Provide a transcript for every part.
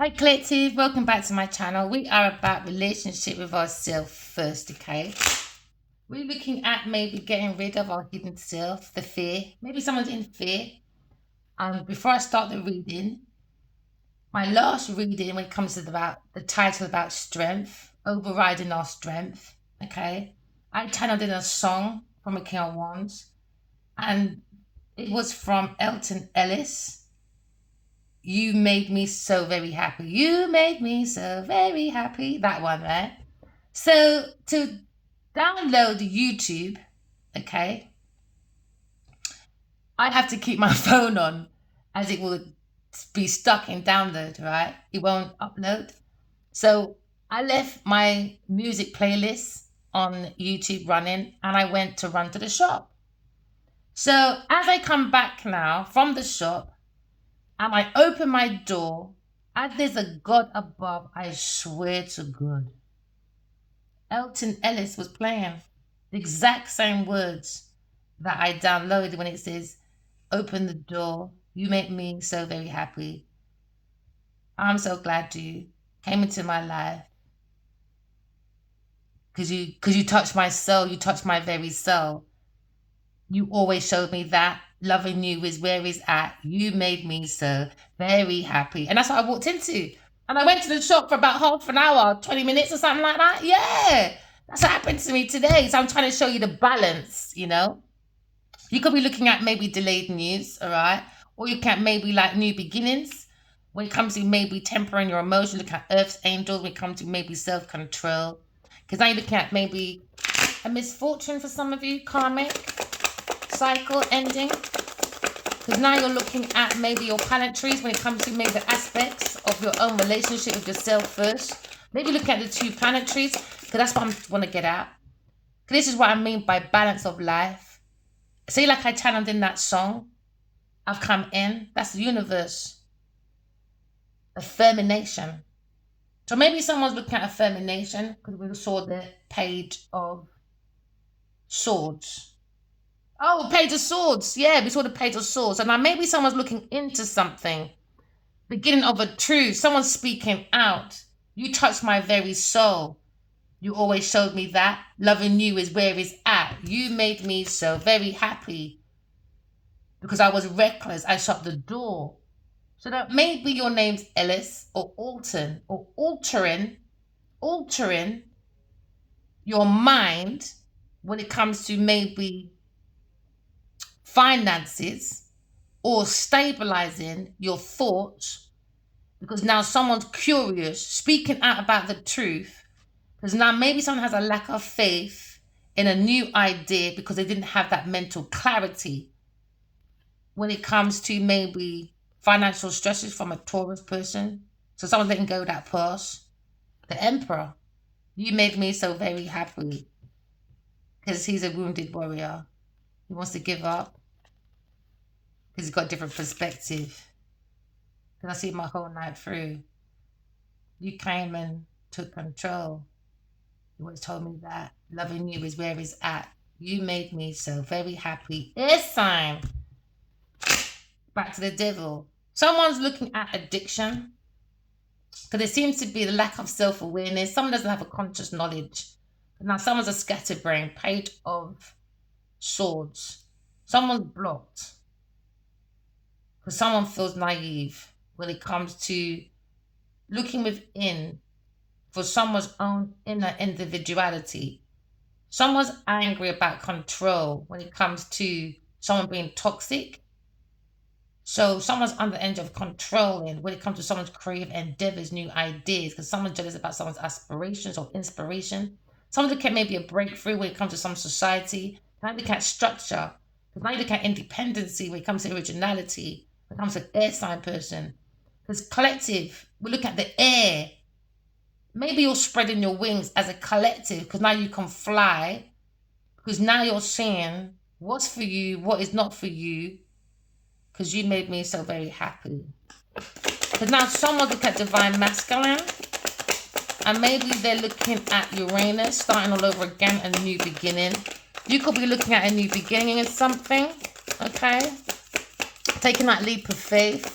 Hi Collective, welcome back to my channel. We are about relationship with ourselves first, okay? We're looking at maybe getting rid of our hidden self, the fear. Maybe someone's in fear. Before I start the reading, my last reading when it comes to the title about strength, overriding our strength, okay? I channeled in a song from a King of Wands, and it was from Elton Ellis. You made me so very happy. You made me so very happy. That one, right? So to download YouTube, okay, I have to keep my phone on as it will be stuck in download, right? It won't upload. So I left my music playlist on YouTube running and I went to run to the shop. So as I come back now from the shop, and I open my door, and there's a God above, I swear to God. Elton Ellis was playing the exact same words that I downloaded when it says, open the door, you make me so very happy. I'm so glad you came into my life because you touched my soul, you touched my very soul. You always showed me that loving you is where it's at. You made me so very happy. And that's what I walked into. And I went to the shop for about half an hour, 20 minutes or something like that. Yeah. That's what happened to me today. So I'm trying to show you the balance, you know. You could be looking at maybe delayed news, all right? Or you can maybe like new beginnings. When it comes to maybe tempering your emotions, look at Earth's angels. When it comes to maybe self-control. Because now you're looking at maybe a misfortune for some of you, karmic cycle ending, because now you're looking at maybe your planetaries when it comes to maybe the aspects of your own relationship with yourself first. Maybe look at the two planetaries, because that's what I want to get at. Because this is what I mean by balance of life. See, like I channeled in that song, I've come in, that's the universe, affirmation. So maybe someone's looking at affirmation because we saw the page of swords. Oh, Page of Swords. Yeah, we saw the Page of Swords. And now maybe someone's looking into something. Beginning of a truth. Someone's speaking out. You touched my very soul. You always showed me that. Loving you is where it's at. You made me so very happy. Because I was reckless. I shut the door. So that maybe your name's Ellis or Alton or altering your mind when it comes to maybe finances or stabilizing your thoughts, because now someone's curious, speaking out about the truth, because now maybe someone has a lack of faith in a new idea because they didn't have that mental clarity when it comes to maybe financial stresses from a Taurus person. So someone's letting go of that past. The Emperor, you made me so very happy because he's a wounded warrior. He wants to give up because he's got a different perspective. Because I see my whole night through. You came and took control. You always told me that loving you is where it's at. You made me so very happy. Air sign. Back to the devil. Someone's looking at addiction. Because there seems to be the lack of self-awareness. Someone doesn't have a conscious knowledge. Now someone's a scatterbrain. Page of Swords. Someone's blocked. Because someone feels naive when it comes to looking within for someone's own inner individuality. Someone's angry about control when it comes to someone being toxic. So someone's under the edge of controlling when it comes to someone's creative endeavors, new ideas, because someone's jealous about someone's aspirations or inspiration. Someone look at maybe a breakthrough when it comes to some society. Now look at structure. Because now you look at independency when it comes to originality, when it comes to an air sign person. Because collective, we look at the air. Maybe you're spreading your wings as a collective because now you can fly. Because now you're seeing what's for you, what is not for you. Because you made me so very happy. Because now someone look at divine masculine. And maybe they're looking at Uranus, starting all over again, a new beginning. You could be looking at a new beginning in something. Okay? Taking that leap of faith.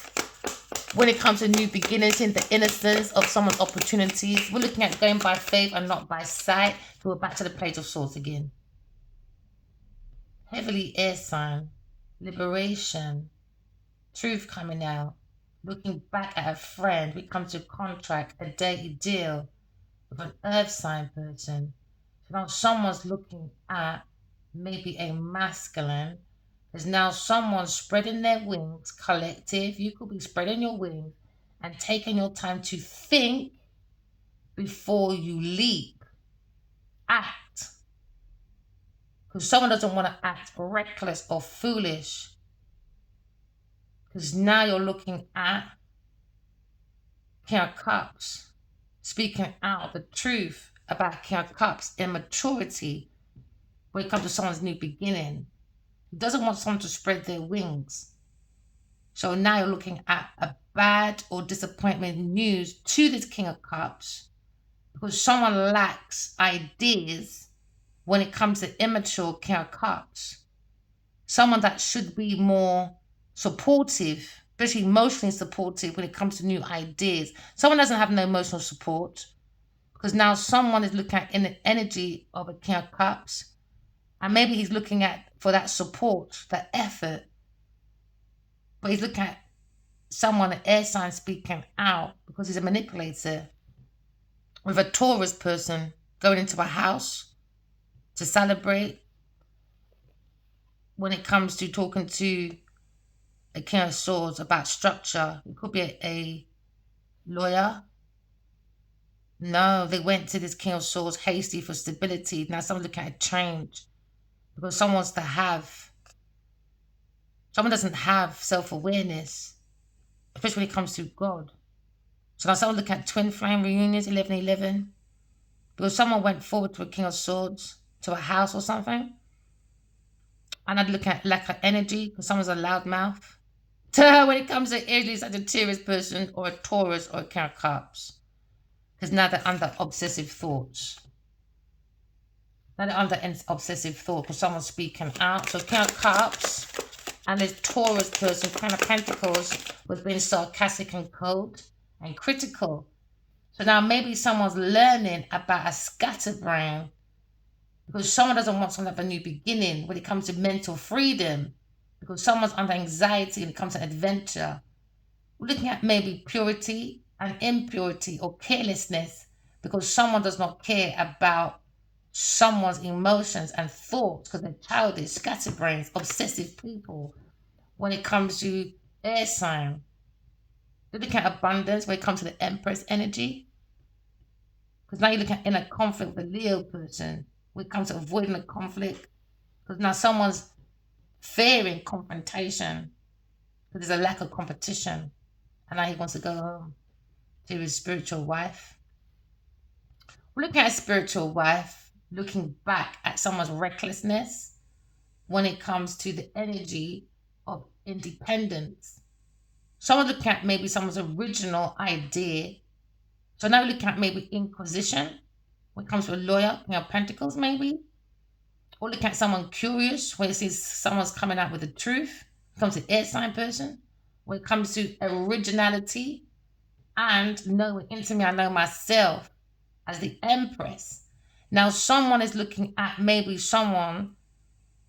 When it comes to new beginnings in the innocence of someone's opportunities, we're looking at going by faith and not by sight. So we're back to the Page of Swords again. Heavily air sign, liberation, truth coming out, looking back at a friend. We come to contract, a dirty deal with an earth sign person. So now someone's looking at maybe a masculine. There's now someone spreading their wings, collective. You could be spreading your wings and taking your time to think before you leap. Act. Because someone doesn't want to act reckless or foolish. Because now you're looking at King of Cups, speaking out the truth about King of Cups, immaturity when it comes to someone's new beginning. He doesn't want someone to spread their wings. So now you're looking at a bad or disappointment news to this King of Cups because someone lacks ideas when it comes to immature King of Cups. Someone that should be more supportive, especially emotionally supportive when it comes to new ideas. Someone doesn't have no emotional support because now someone is looking at in the energy of a King of Cups and maybe he's looking at for that support, that effort, but he's looking at someone, an air sign speaking out because he's a manipulator. With a Taurus person going into a house to celebrate when it comes to talking to a King of Swords about structure. It could be a lawyer. No, they went to this King of Swords hasty for stability. Now someone's looking at a change because someone wants to have, someone doesn't have self-awareness, especially when it comes to God. So now someone looking at twin flame reunions, 11:11, because someone went forward to a King of Swords, to a house or something. And I'd look at lack of energy because someone's a loudmouth. When it comes to Aries, like a Taurus person or a Taurus or a King of Cups. Because now they're under obsessive thoughts. Now they're under obsessive thought because someone's speaking out. So King of Cups and this Taurus person, Queen of Pentacles, was being sarcastic and cold and critical. So now maybe someone's learning about a scatterbrain because someone doesn't want someone to have a new beginning when it comes to mental freedom, because someone's under anxiety when it comes to adventure. We're looking at maybe purity and impurity or carelessness because someone does not care about someone's emotions and thoughts because they're childish, scatterbrains, obsessive people. When it comes to air sign, they're looking at abundance when it comes to the Empress energy. Because now you're looking at inner conflict with the Leo person when it comes to avoiding the conflict. Because now someone's fearing confrontation because there's a lack of competition. And now he wants to go home to his spiritual wife. We're looking at a spiritual wife, looking back at someone's recklessness when it comes to the energy of independence. Someone looking at maybe someone's original idea. So now we're looking at maybe inquisition when it comes to a lawyer, King of Pentacles maybe. Or looking at someone curious when it sees someone's coming out with the truth. When it comes to air sign person. When it comes to originality and knowing into me, I know myself as the Empress. Now someone is looking at maybe someone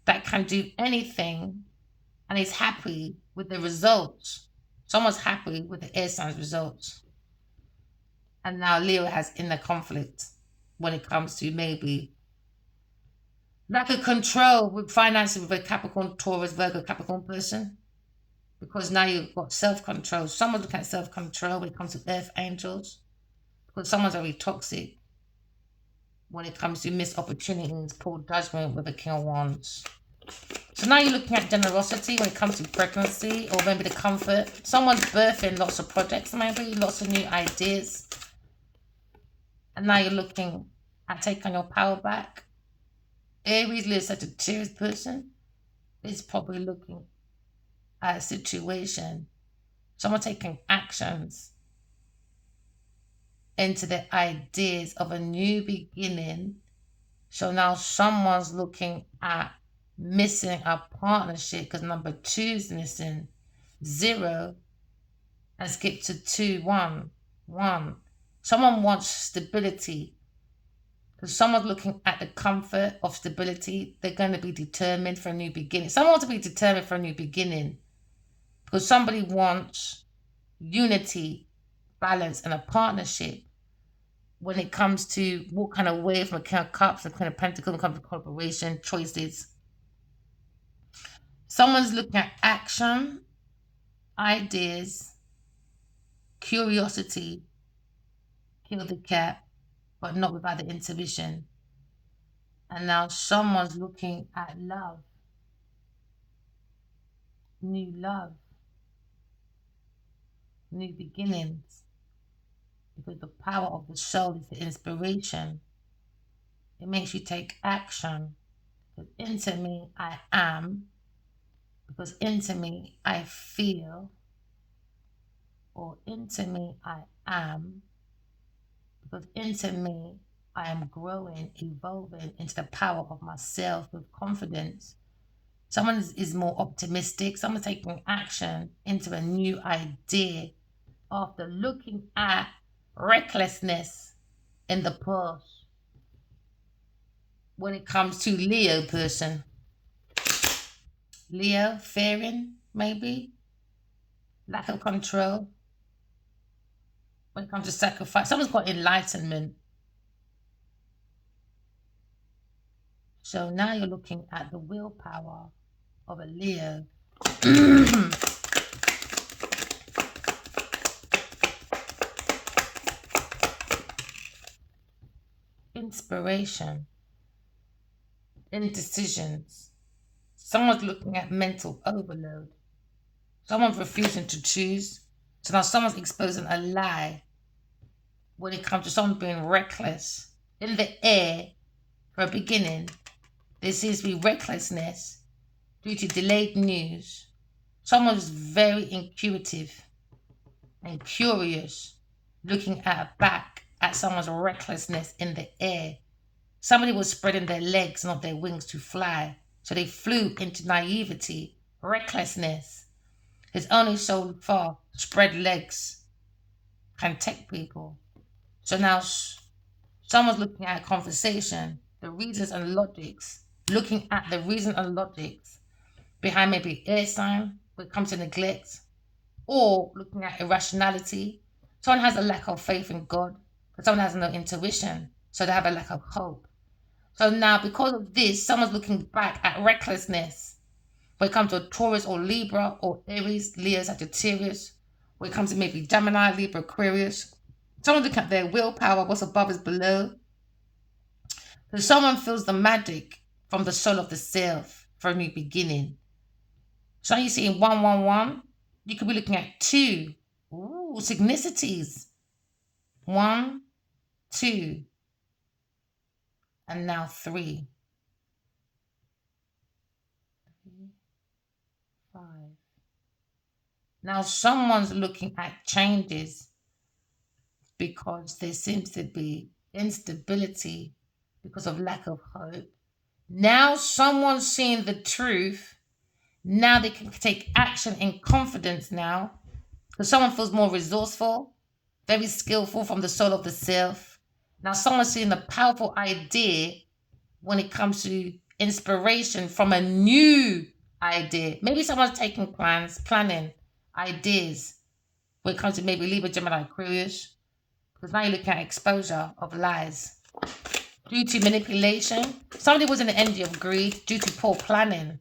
that can do anything and is happy with the results. Someone's happy with the air signs results. And now Leo has inner conflict when it comes to maybe lack of control with finances with a Capricorn, Taurus, Virgo, Capricorn person. Because now you've got self-control. Someone's looking at self-control when it comes to earth angels. Because someone's very toxic when it comes to missed opportunities, poor judgment with the King of Wands. So now you're looking at generosity when it comes to pregnancy or maybe the comfort. Someone's birthing lots of projects, maybe lots of new ideas. And now you're looking at taking your power back. Aries, Leo, Sagittarius person is probably looking at a situation. Someone taking actions into the ideas of a new beginning. So now someone's looking at missing a partnership because number 2 is missing, 0 and skip to 2, 1, 1. Someone wants stability. Because someone's looking at the comfort of stability, they're going to be determined for a new beginning. Someone wants to be determined for a new beginning. Because somebody wants unity, balance, and a partnership when it comes to what kind of way from a King of Cups and Queen of Pentacles when it comes to cooperation, choices. Someone's looking at action, ideas, curiosity, kill the cat, but not without the intuition. And now someone's looking at love, new love, new beginnings. Because the power of the soul is the inspiration. It makes you take action. Because into me I am, because into me I feel, or into me I am, because into me I am growing, evolving into the power of myself with confidence. Someone is more optimistic. Someone's taking action into a new idea after looking at recklessness in the past. When it comes to Leo person, Leo, fearing, maybe, lack of control. When it comes to sacrifice, someone's got enlightenment. So now you're looking at the willpower of a Leo. Inspiration, indecisions. Someone's looking at mental overload. Someone's refusing to choose. So now someone's exposing a lie when it comes to someone being reckless. In the air, for a beginning, there seems to be recklessness due to delayed news. Someone's very intuitive and curious, looking back at someone's recklessness in the air. Somebody was spreading their legs, not their wings, to fly. So they flew into naivety, recklessness. It's only so far spread legs can take people. So now someone's looking at a conversation, the reasons and logics, looking at the reason and logics behind maybe air sign when it comes to neglect, or looking at irrationality. Someone has a lack of faith in God, but someone has no intuition, so they have a lack of hope. So now, because of this, someone's looking back at recklessness when it comes to a Taurus or Libra or Aries, Leo, Sagittarius, when it comes to maybe Gemini, Libra, Aquarius. Someone's looking at their willpower, what's above is below. So someone feels the magic from the soul of the self for a new beginning. So you see in 111, you could be looking at 2. Ooh, synchronicities. 1, 2, and now 3. 5. Now someone's looking at changes because there seems to be instability because of lack of hope. Now someone's seeing the truth. Now they can take action in confidence now. Because someone feels more resourceful, very skillful from the soul of the self. Now someone's seeing a powerful idea when it comes to inspiration from a new idea. Maybe someone's taking planning, ideas when it comes to maybe Libra, Gemini, Aquarius. Because now you're looking at exposure of lies. Due to manipulation, somebody was in the energy of greed due to poor planning,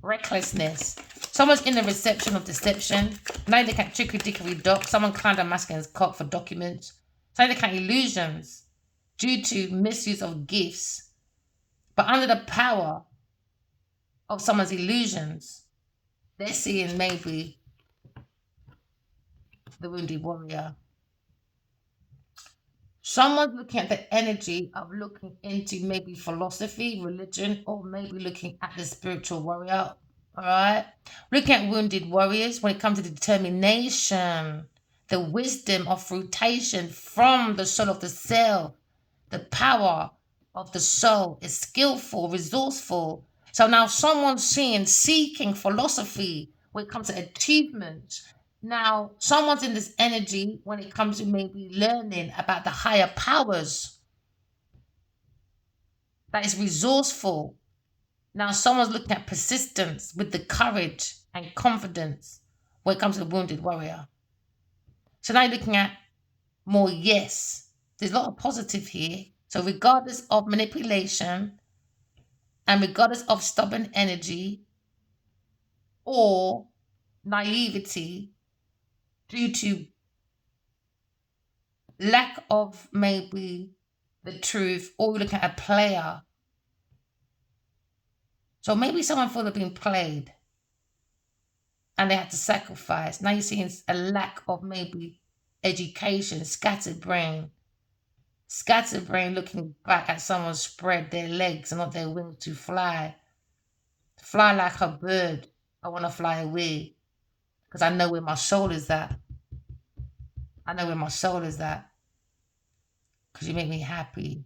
recklessness. Someone's in the reception of deception. Now they can trickery dickery doc. Someone climbed a masculine's cock for documents. So they can illusions due to misuse of gifts. But under the power of someone's illusions, they're seeing maybe the wounded warrior. Someone's looking at the energy of looking into maybe philosophy, religion, or maybe looking at the spiritual warrior. All right. Looking at wounded warriors when it comes to the determination, the wisdom of fruitation from the soul of the self, the power of the soul is skillful, resourceful. So now someone's seeking philosophy when it comes to achievements. Now, someone's in this energy when it comes to maybe learning about the higher powers, that is resourceful. Now, someone's looking at persistence with the courage and confidence when it comes to the wounded warrior. So now you're looking at more yes. There's a lot of positive here. So, regardless of manipulation and regardless of stubborn energy or naivety due to lack of maybe the truth, or you're looking at a player. So maybe someone thought they've been played and they had to sacrifice. Now you're seeing a lack of maybe education, scattered brain. Scattered brain looking back at someone spread their legs and not their wings to fly. Fly like a bird. I want to fly away because I know where my soul is at. I know where my soul is at because you make me happy.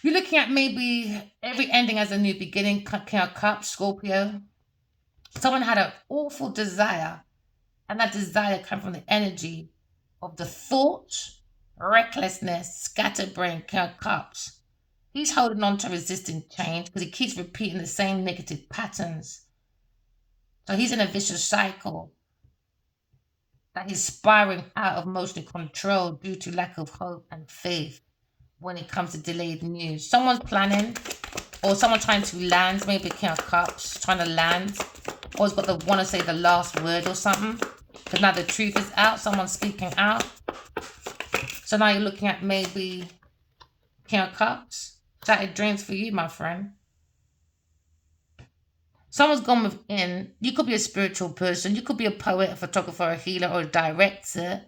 You're looking at maybe every ending as a new beginning. King of Cups, Scorpio. Someone had an awful desire, and that desire came from the energy of the thoughts, recklessness, scattered brain, King of Cups. He's holding on to resisting change because he keeps repeating the same negative patterns. So he's in a vicious cycle that he's spiraling out of emotional control due to lack of hope and faith when it comes to delayed news. Someone's planning, or someone trying to land, maybe King of Cups, trying to land, or has got the want to say the last word or something. Because now the truth is out, someone's speaking out. So now you're looking at maybe King of Cups. Shattered dreams for you, my friend. Someone's gone within. You could be a spiritual person. You could be a poet, a photographer, a healer, or a director.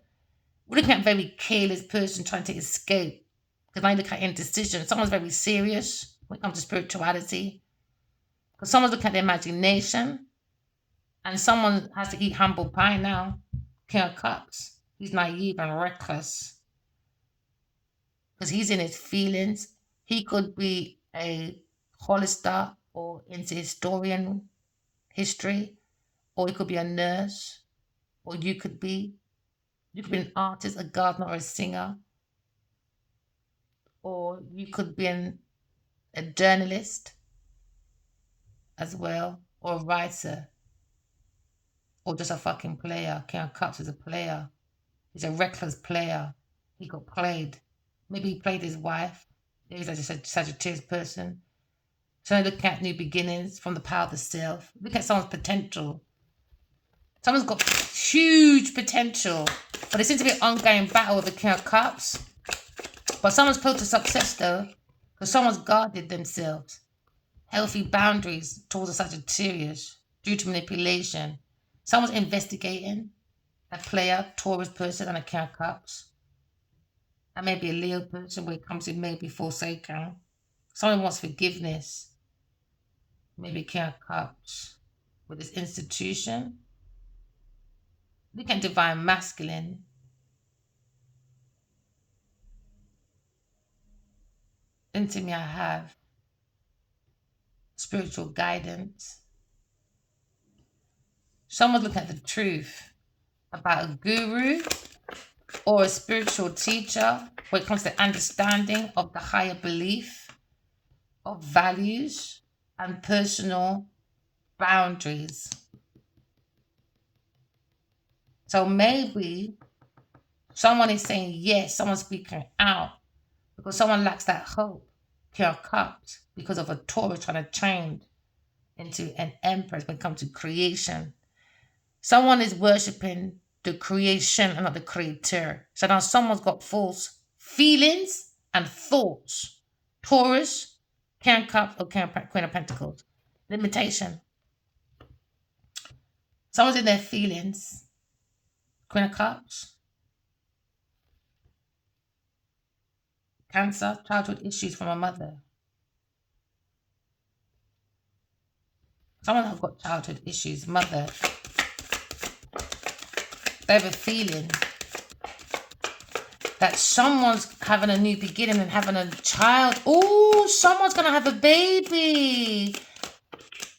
We're looking at a very careless person trying to escape. Because now you look at indecision. Someone's very serious when it comes to spirituality. Because someone's looking at their imagination. And someone has to eat humble pie now. King of Cups. He's naive and reckless. Because he's in his feelings. He could be a Hollister or into historian history. Or he could be a nurse. Or you could be an artist, a gardener, or a singer. Or you could be a journalist as well, or a writer, or just a fucking player. King of Cups is a player. He's a reckless player. He got played. Maybe he played his wife. He's like a Sagittarius person. So I look at new beginnings from the power of the self. Look at someone's potential. Someone's got huge potential, but there seems to be an ongoing battle with the King of Cups. But someone's close to success though, because someone's guarded themselves. Healthy boundaries towards a Sagittarius due to manipulation. Someone's investigating a player, Taurus person, and a King of Cups. And maybe a Leo person when it comes to maybe forsaken. Someone wants forgiveness. Maybe King of Cups with this institution. Look at divine masculine. Into me I have spiritual guidance. Someone's looking at the truth about a guru or a spiritual teacher when it comes to understanding of the higher belief of values and personal boundaries. So maybe someone is saying yes, someone's speaking out because someone lacks that hope, King of Cups, because of a Taurus trying to change into an empress when it comes to creation. Someone is worshipping the creation and not the creator. So now someone's got false feelings and thoughts. Taurus, King of Cups, or Queen of Pentacles. Limitation. Someone's in their feelings. Queen of Cups. Cancer, childhood issues from a mother. Someone has got childhood issues, mother. They have a feeling that someone's having a new beginning and having a child. Oh, someone's going to have a baby.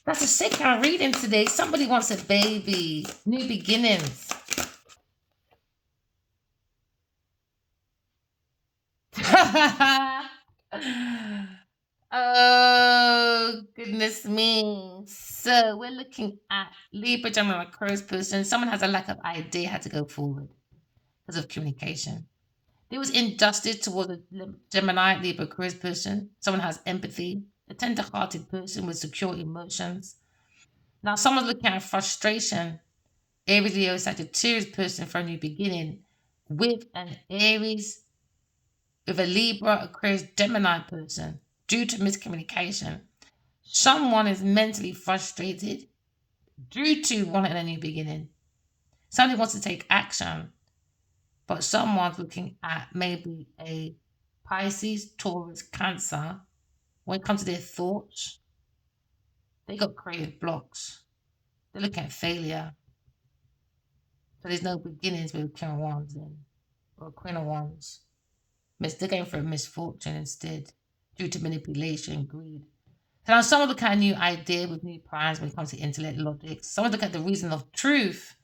That's a sick kind of reading today. Somebody wants a baby. New beginnings. Oh, goodness me. So we're looking at Libra, Gemini, Aquarius person. Someone has a lack of idea how to go forward because of communication. There was injustice towards a Gemini, Libra, Aquarius person. Someone has empathy, a tender-hearted person with secure emotions. Now, someone's looking at frustration. Aries, Leo, Sagittarius person for a new beginning with an Aries, with a Libra, Aquarius, Gemini person due to miscommunication. Someone is mentally frustrated due to wanting a new beginning. Somebody wants to take action, but someone's looking at maybe a Pisces, Taurus, Cancer. When it comes to their thoughts, they got creative blocks. They're looking at failure. So there's no beginnings with King of Wands then, or Queen of Wands. They're going for a misfortune instead, due to manipulation and greed. So now someone look at a new idea with new plans when it comes to intellect, logic. Someone look at the reason of truth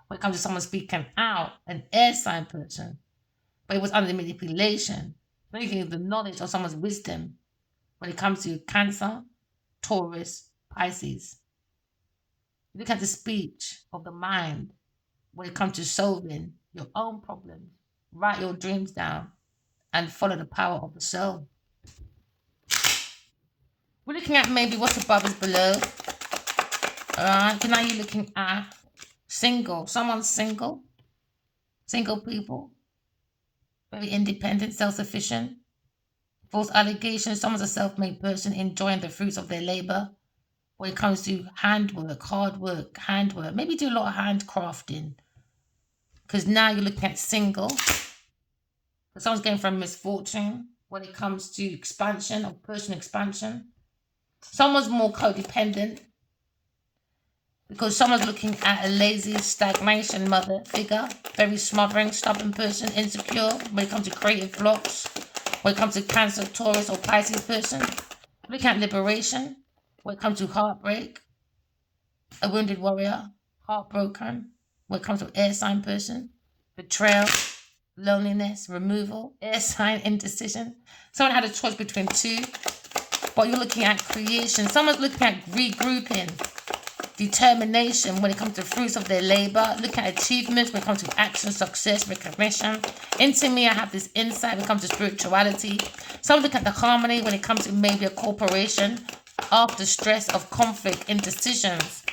when it comes to someone speaking out, an air sign person. But it was under manipulation. Making the knowledge of someone's wisdom when it comes to Cancer, Taurus, Pisces. Look at the speech of the mind when it comes to solving your own problems. Write your dreams down and follow the power of the soul. We're looking at maybe what's above is below. Alright, now you're looking at single. Someone's single. Single people. Very independent, self-sufficient. False allegations. Someone's a self-made person enjoying the fruits of their labor. When it comes to handwork, hard work, handwork. Maybe do a lot of handcrafting. Because now you're looking at single. Because someone's going from misfortune when it comes to expansion, of personal expansion. Someone's more codependent because someone's looking at a lazy stagnation mother figure, very smothering, stubborn person, insecure when it comes to creative blocks, when it comes to Cancer, Taurus, or Pisces person. Looking at liberation when it comes to heartbreak, a wounded warrior, heartbroken when it comes to air sign person, betrayal, loneliness, removal, air sign, indecision. Someone had a choice between two. But you're looking at creation. Someone's looking at regrouping, determination when it comes to fruits of their labor. Look at achievements when it comes to action, success, recognition. Into me, I have this insight when it comes to spirituality. Someone look at the harmony when it comes to maybe a corporation after stress of conflict, indecisions.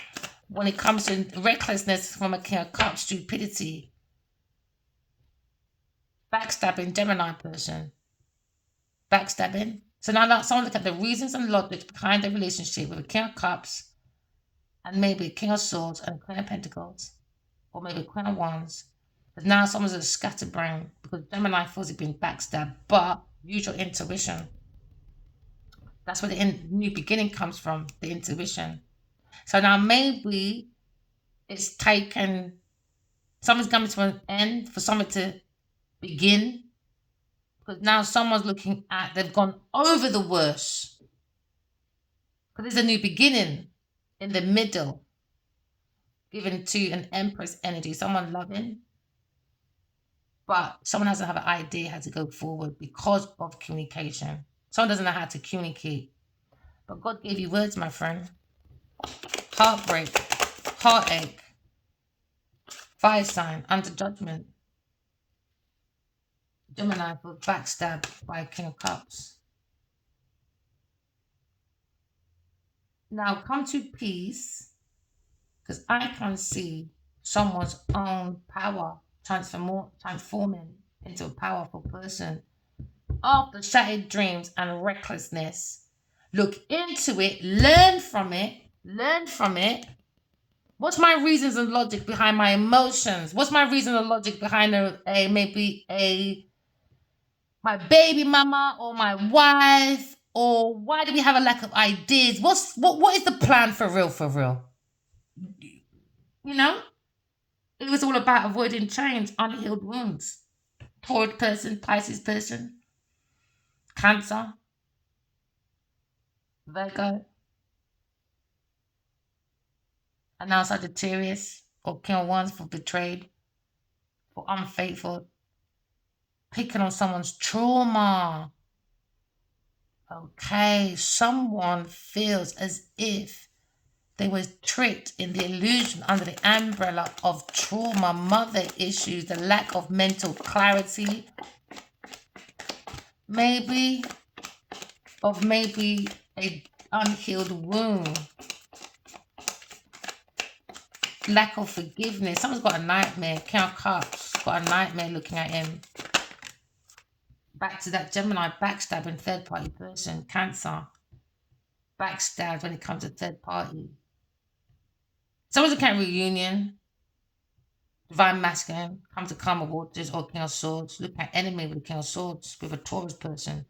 When it comes to recklessness from a King of Cups, stupidity. Backstabbing, Gemini person. Backstabbing. So now someone look at the reasons and logic behind the relationship with a King of Cups and maybe a King of Swords and a Queen of Pentacles, or maybe a Queen of Wands. But now someone's a scatterbrain because Gemini feels it's been backstabbed, but use your intuition. That's where the new beginning comes from, the intuition. So now maybe it's taken, something's coming to an end for something to begin. Because now someone's looking at, they've gone over the worst. Because there's a new beginning in the middle, given to an Empress energy, someone loving, but someone doesn't have an idea how to go forward because of communication. Someone doesn't know how to communicate. But God gave you words, my friend. Heartbreak, heartache, fire sign, under judgment. Gemini was backstabbed by King of Cups. Now come to peace, because I can see someone's own power transforming into a powerful person. After shattered dreams and recklessness, look into it, learn from it. What's my reasons and logic behind my emotions? What's my reason and logic behind my baby mama or my wife? Or why do we have a lack of ideas? What is the plan for real, for real? You know? It was all about avoiding change, unhealed wounds. Taurus person, Pisces person, Cancer, Virgo. And now Sagittarius or King of Wands for betrayed, for unfaithful, picking on someone's trauma. Okay, someone feels as if they were tricked in the illusion under the umbrella of trauma, mother issues, the lack of mental clarity, maybe, of maybe a unhealed wound, lack of forgiveness. Someone's got a nightmare. King of Cups got a nightmare looking at him. Back to that Gemini backstabbing third party person, Cancer, backstab when it comes to third party. Someone's looking at reunion, divine masculine, comes to calm of waters or King of Swords. Look at enemy with the King of Swords with a Taurus person.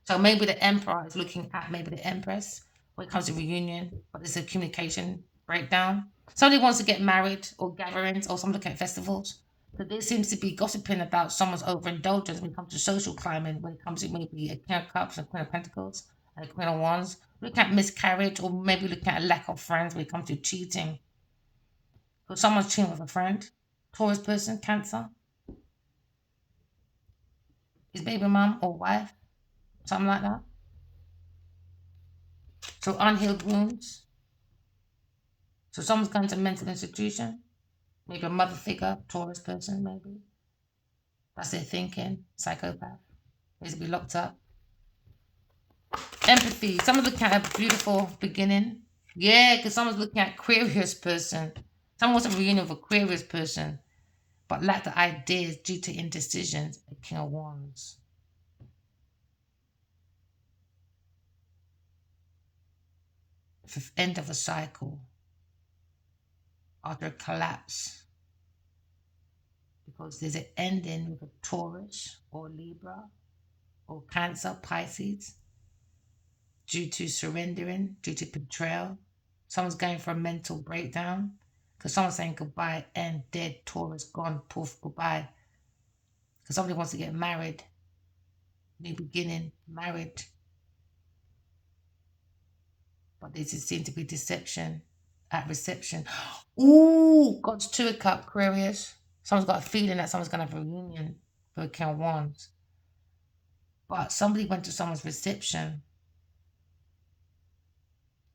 So maybe the Emperor is looking at maybe the Empress when it comes to reunion, but there's a communication breakdown. Somebody wants to get married or gatherings or some looking at festivals. But there seems to be gossiping about someone's overindulgence when it comes to social climbing, when it comes to maybe a King of Cups, a Queen of Pentacles, and a Queen of Wands. Looking at miscarriage or maybe looking at a lack of friends when it comes to cheating. So someone's cheating with a friend. Taurus person, Cancer, his baby mum or wife, something like that. So unhealed wounds. So someone's going to a mental institution, maybe a mother figure, Taurus person, maybe. That's their thinking, psychopath. Needs to be locked up. Empathy. Someone's looking at a beautiful beginning. Yeah, because someone's looking at Aquarius person. Someone wants a reunion with Aquarius person, but lack the ideas due to indecisions. A King of Wands. Fifth end of a cycle. After a collapse. Because there's an ending with a Taurus or Libra or Cancer, Pisces, due to surrendering, due to betrayal. Someone's going for a mental breakdown because someone's saying goodbye and dead, Taurus, gone, poof, goodbye. Because somebody wants to get married, new beginning, married. But there just seems to be deception at reception. Ooh, God's two of cup, Aquarius. Someone's got a feeling that someone's going to have a reunion with a King of Wands. But somebody went to someone's reception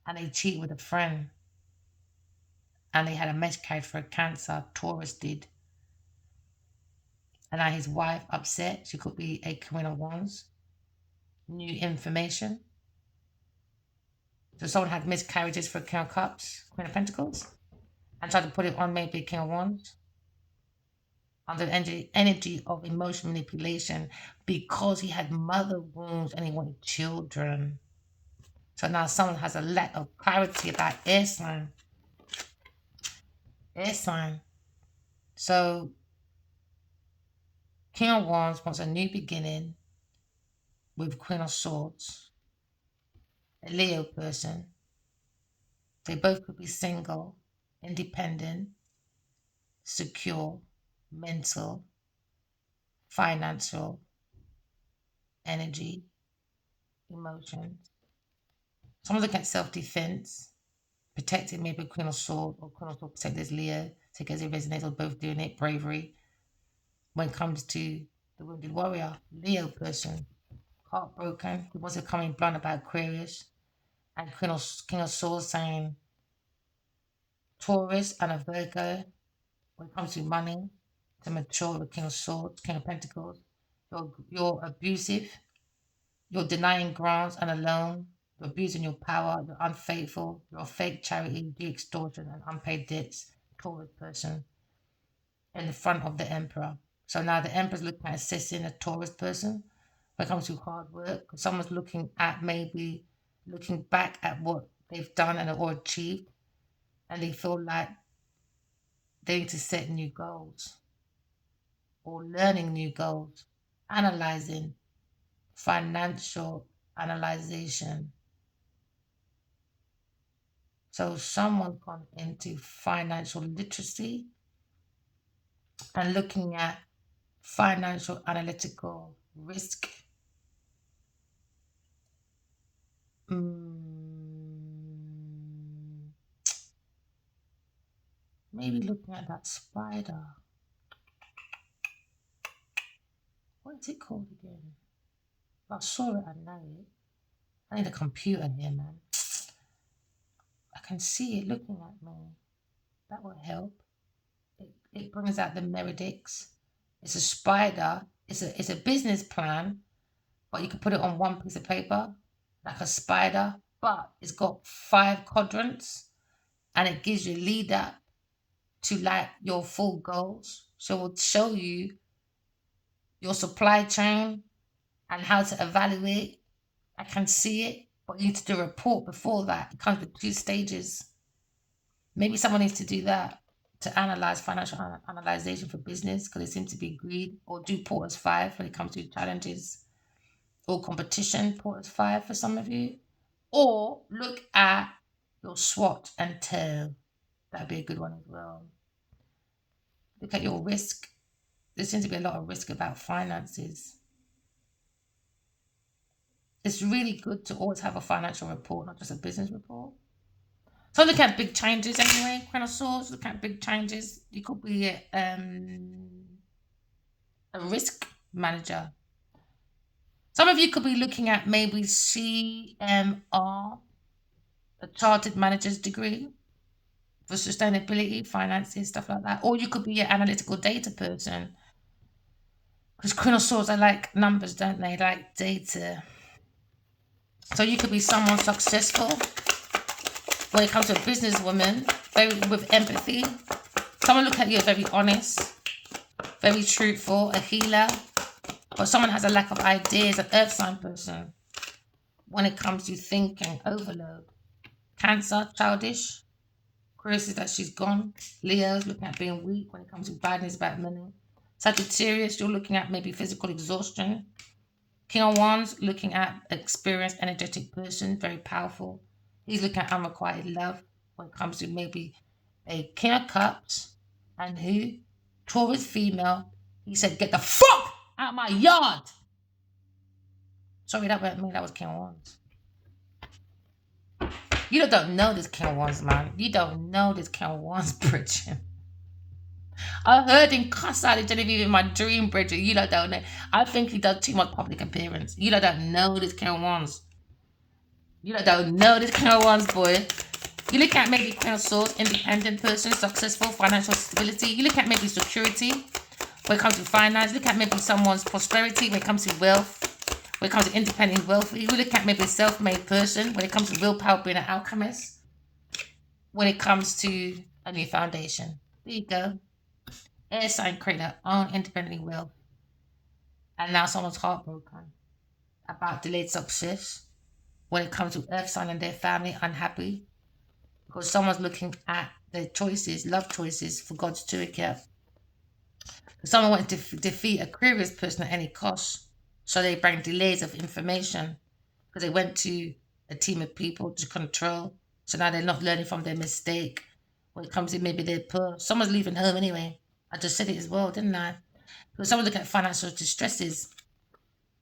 and they cheat with a friend and they had a miscarriage for a Cancer, Taurus did. And now his wife upset. She could be a Queen of Wands. New information. So someone had miscarriages for King of Cups, Queen of Pentacles, and tried to put it on maybe King of Wands under the energy of emotion manipulation because he had mother wounds and he wanted children. So now someone has a lack of clarity about air sign. Air sign. So King of Wands wants a new beginning with Queen of Swords, a Leo person. They both could be single, independent, secure, mental, financial, energy, emotions. Someone look at self-defense, protecting maybe Queen of Swords or Queen of Swords protect as Leo, take as it resonates or both doing it, bravery. When it comes to the wounded warrior, Leo person, heartbroken, who wants to come in blunt about Aquarius, and King of Swords saying Taurus and a Virgo. When it comes to money, to mature with King of Swords, King of Pentacles, you're abusive, you're denying grants and a loan, you're abusing your power, you're unfaithful, you're a fake charity, you do extortion and unpaid debts, Taurus person in the front of the Emperor. So now the Emperor's looking at assessing a Taurus person when it comes to hard work. Someone's looking at maybe looking back at what they've done and or achieved, and they feel like they need to set new goals or learning new goals, analyzing, financial analyzation. So someone gone into financial literacy and looking at financial analytical risk. Mm, maybe looking at that spider. What is it called again? If I saw it, I know it. I need a computer here, man. I can see it looking at me. That will help. It brings out the Meredix. It's a spider. It's a business plan, but you can put it on one piece of paper, like a spider. But it's got 5 quadrants, and it gives you a lead up to like your full goals. So it will show you your supply chain and how to evaluate. I can see it, but you need to do a report before that. It comes with 2 stages. Maybe someone needs to do that to analyze financial analyzation for business because they seem to be greed, or do Porter's 5 when it comes to challenges or competition, Porter's 5 for some of you. Or look at your SWOT and TEL. That'd be a good one as well. Look at your risk. There seems to be a lot of risk about finances. It's really good to always have a financial report, not just a business report. So look at big changes anyway. Queen of Swords, look at big changes. You could be a risk manager. Some of you could be looking at maybe CMR, a chartered manager's degree for sustainability, finances, stuff like that. Or you could be an analytical data person. Because Queen of Swords, they like numbers, don't they? They like data. So you could be someone successful when it comes to a businesswoman, very with empathy. Someone look at you very honest, very truthful, a healer. But someone has a lack of ideas, an earth sign person when it comes to thinking, overload. Cancer, childish. Chris is that she's gone. Leo's looking at being weak when it comes to badness about money. Sagittarius, you're looking at maybe physical exhaustion. King of Wands, looking at experienced, energetic person, very powerful. He's looking at unrequited love when it comes to maybe a King of Cups. And who? Taurus female. He said, get the fuck out of my yard. Sorry, that wasn't me. That was King of Wands. You don't know this King of Wands, man. You don't know this King of Wands, Bridget. I heard him cuss out of Genevieve in my dream, Bridget. You don't know. I think he does too much public appearance. You don't know this King of Wands. You don't know this King of Wands, boy. You look at maybe Queen of Swords, independent person, successful, financial stability. You look at maybe security when it comes to finance. Look at maybe someone's prosperity when it comes to wealth. When it comes to independent wealth. You look at maybe a self-made person when it comes to willpower, being an alchemist. When it comes to a new foundation. There you go. Air sign create their own independent wealth. And now someone's heartbroken about delayed success. When it comes to earth sign and their family, unhappy. Because someone's looking at their choices, love choices, for God's toolkit. Someone wanted to defeat a Aquarius person at any cost. So they bring delays of information. Because they went to a team of people to control. So now they're not learning from their mistake. When it comes to maybe they're poor. Someone's leaving home anyway. I just said it as well, didn't I? Because someone looking at financial distresses.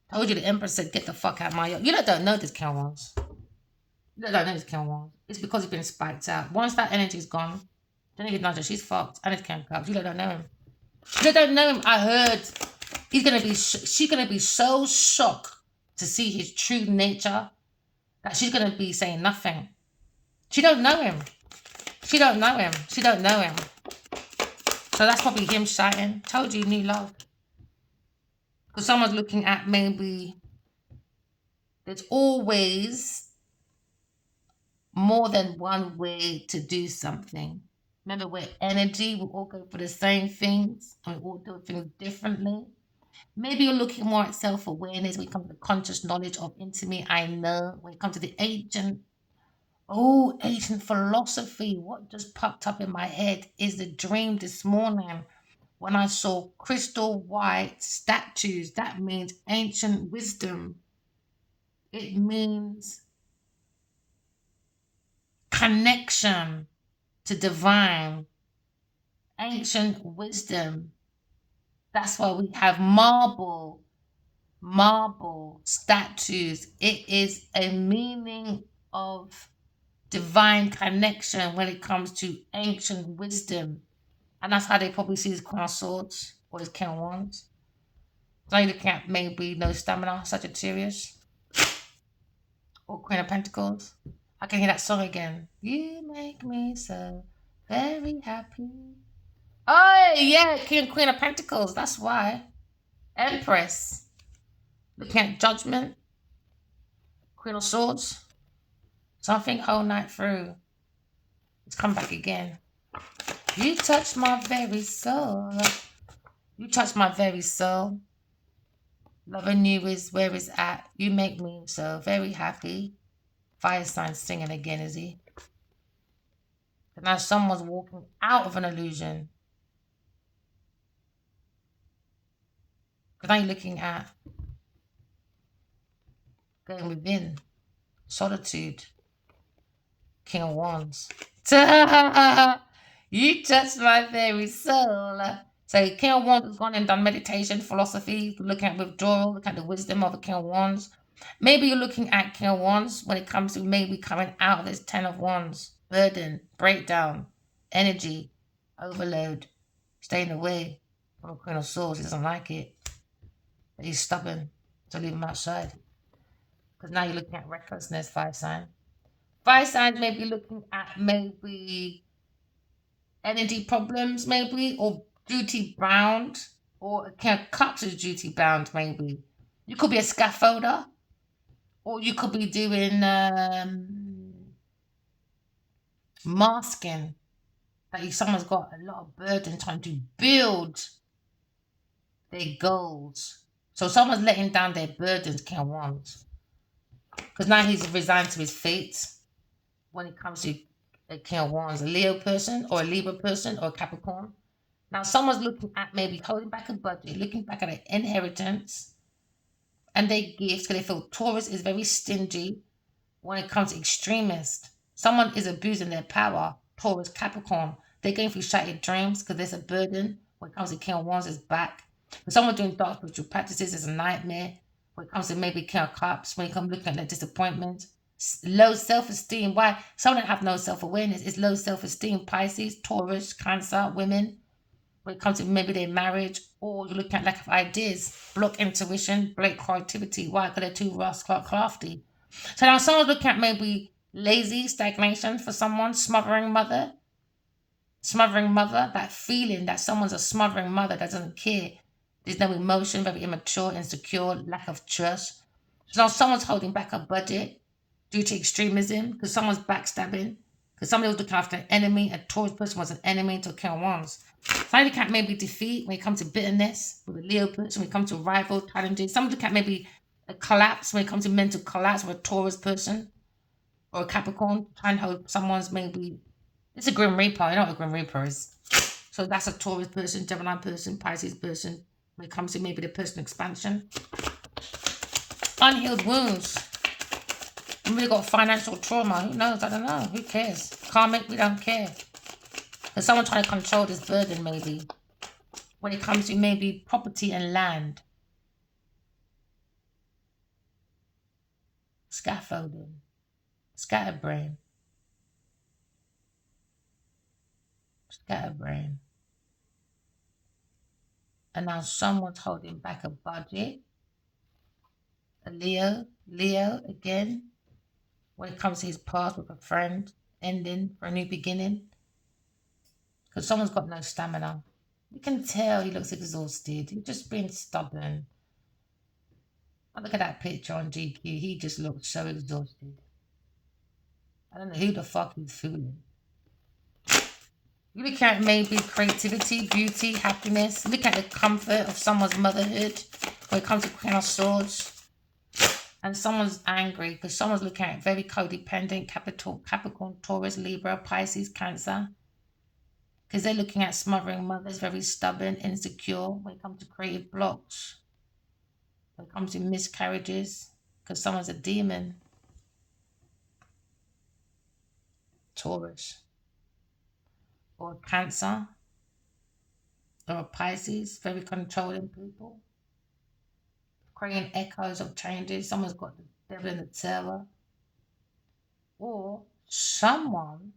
I told you the Empress said, get the fuck out of my yard. You don't know this, King Wands. You don't know this, King Wands. It's because it's been spiked out. Once that energy's gone, don't even know that she's fucked. And it's King Cups. You don't know him. You don't know him. I heard she's gonna be so shocked to see his true nature that she's gonna be saying nothing. She don't know him. She don't know him. She don't know him. So that's probably him shouting. Told you, new love. Because someone's looking at maybe there's always more than one way to do something. Remember, we're energy. We all go for the same things and we all do things differently. Maybe you're looking more at self-awareness when it comes to conscious knowledge of intimate I know. When it comes to the ancient philosophy. What just popped up in my head is the dream this morning when I saw crystal white statues. That means ancient wisdom. It means connection to divine, ancient wisdom. That's why we have marble statues. It is a meaning of divine connection when it comes to ancient wisdom. And that's how they probably see his Queen of Swords or his King of Wands. So you looking at maybe no stamina, Sagittarius, or Queen of Pentacles. I can hear that song again. You make me so very happy. Oh yeah, King and Queen of Pentacles. That's why. Empress. Looking at Judgment, Queen of Swords. Something whole night through. It's come back again. You touch my very soul. You touch my very soul. Loving you is where it's at. You make me so very happy. Fire sign singing again, is he? And now someone's walking out of an illusion. Because now you're looking at going within. Solitude. King of Wands. You touch my very soul. So King of Wands has gone and done meditation, philosophy, looking at withdrawal, looking at the wisdom of the King of Wands. Maybe you're looking at King of Wands when it comes to maybe coming out of this Ten of Wands. Burden, breakdown, energy, overload, staying away from Queen of Swords. He doesn't like it. But he's stubborn. So leave him outside. Because now you're looking at recklessness, fire sign. Fire signs may be looking at maybe energy problems, maybe, or duty bound, or King of Cups is duty bound, maybe. You could be a scaffolder, or you could be doing masking. Like if someone's got a lot of burden trying to build their goals. So someone's letting down their burdens, King of Wands. Because now he's resigned to his fate when it comes to a King of Wands, a Leo person or a Libra person or a Capricorn. Now someone's looking at maybe holding back a budget, looking back at an inheritance and their gifts because they feel Taurus is very stingy when it comes to extremists. Someone is abusing their power, Taurus, Capricorn. They're going through shattered dreams because there's a burden when it comes to King of Wands is back. When someone doing dark spiritual practices is a nightmare. When it comes to maybe King of Cups, when you come looking at their disappointment, low self-esteem. Why? Someone that have no self-awareness is low self-esteem. Pisces, Taurus, Cancer, women. When it comes to maybe their marriage, or you're looking at lack of ideas, block intuition, block creativity. Why? Because they're too crafty. So now someone's looking at maybe lazy, stagnation for someone, smothering mother, that feeling that someone's a smothering mother that doesn't care. There's no emotion, very immature, insecure, lack of trust. So now someone's holding back a budget due to extremism because someone's backstabbing. Because somebody was looking after an enemy, a Taurus person was an enemy to a King of Wands. Somebody look at maybe defeat when it comes to bitterness with a Leo person, when it comes to rival challenges. Somebody look at maybe a collapse when it comes to mental collapse with a Taurus person or a Capricorn, trying to hold someone's maybe. It's a Grim Reaper. I know what a Grim Reaper is. So that's a Taurus person, Gemini person, Pisces person. When it comes to maybe the personal expansion. Unhealed wounds. Maybe got financial trauma. Who knows? I don't know. Who cares? Karmic, we don't care. There's someone trying to control this burden, maybe. When it comes to maybe property and land. Scaffolding. Scatterbrain. Scatterbrain. And now someone's holding back a budget. A Leo again. When it comes to his past with a friend, ending for a new beginning. Because someone's got no stamina. You can tell he looks exhausted. He's just being stubborn. I look at that picture on GQ. He just looks so exhausted. I don't know who the fuck he's fooling. You look at maybe creativity, beauty, happiness. Look at the comfort of someone's motherhood when it comes to Queen of Swords. And someone's angry because someone's looking at very codependent, Capricorn, Taurus, Libra, Pisces, Cancer. Because they're looking at smothering mothers, very stubborn, insecure when it comes to creative blocks. When it comes to miscarriages, because someone's a demon. Taurus. Or a Cancer. Or a Pisces, very controlling people. Creating echoes of changes. Someone's got the devil in the terror. Or someone,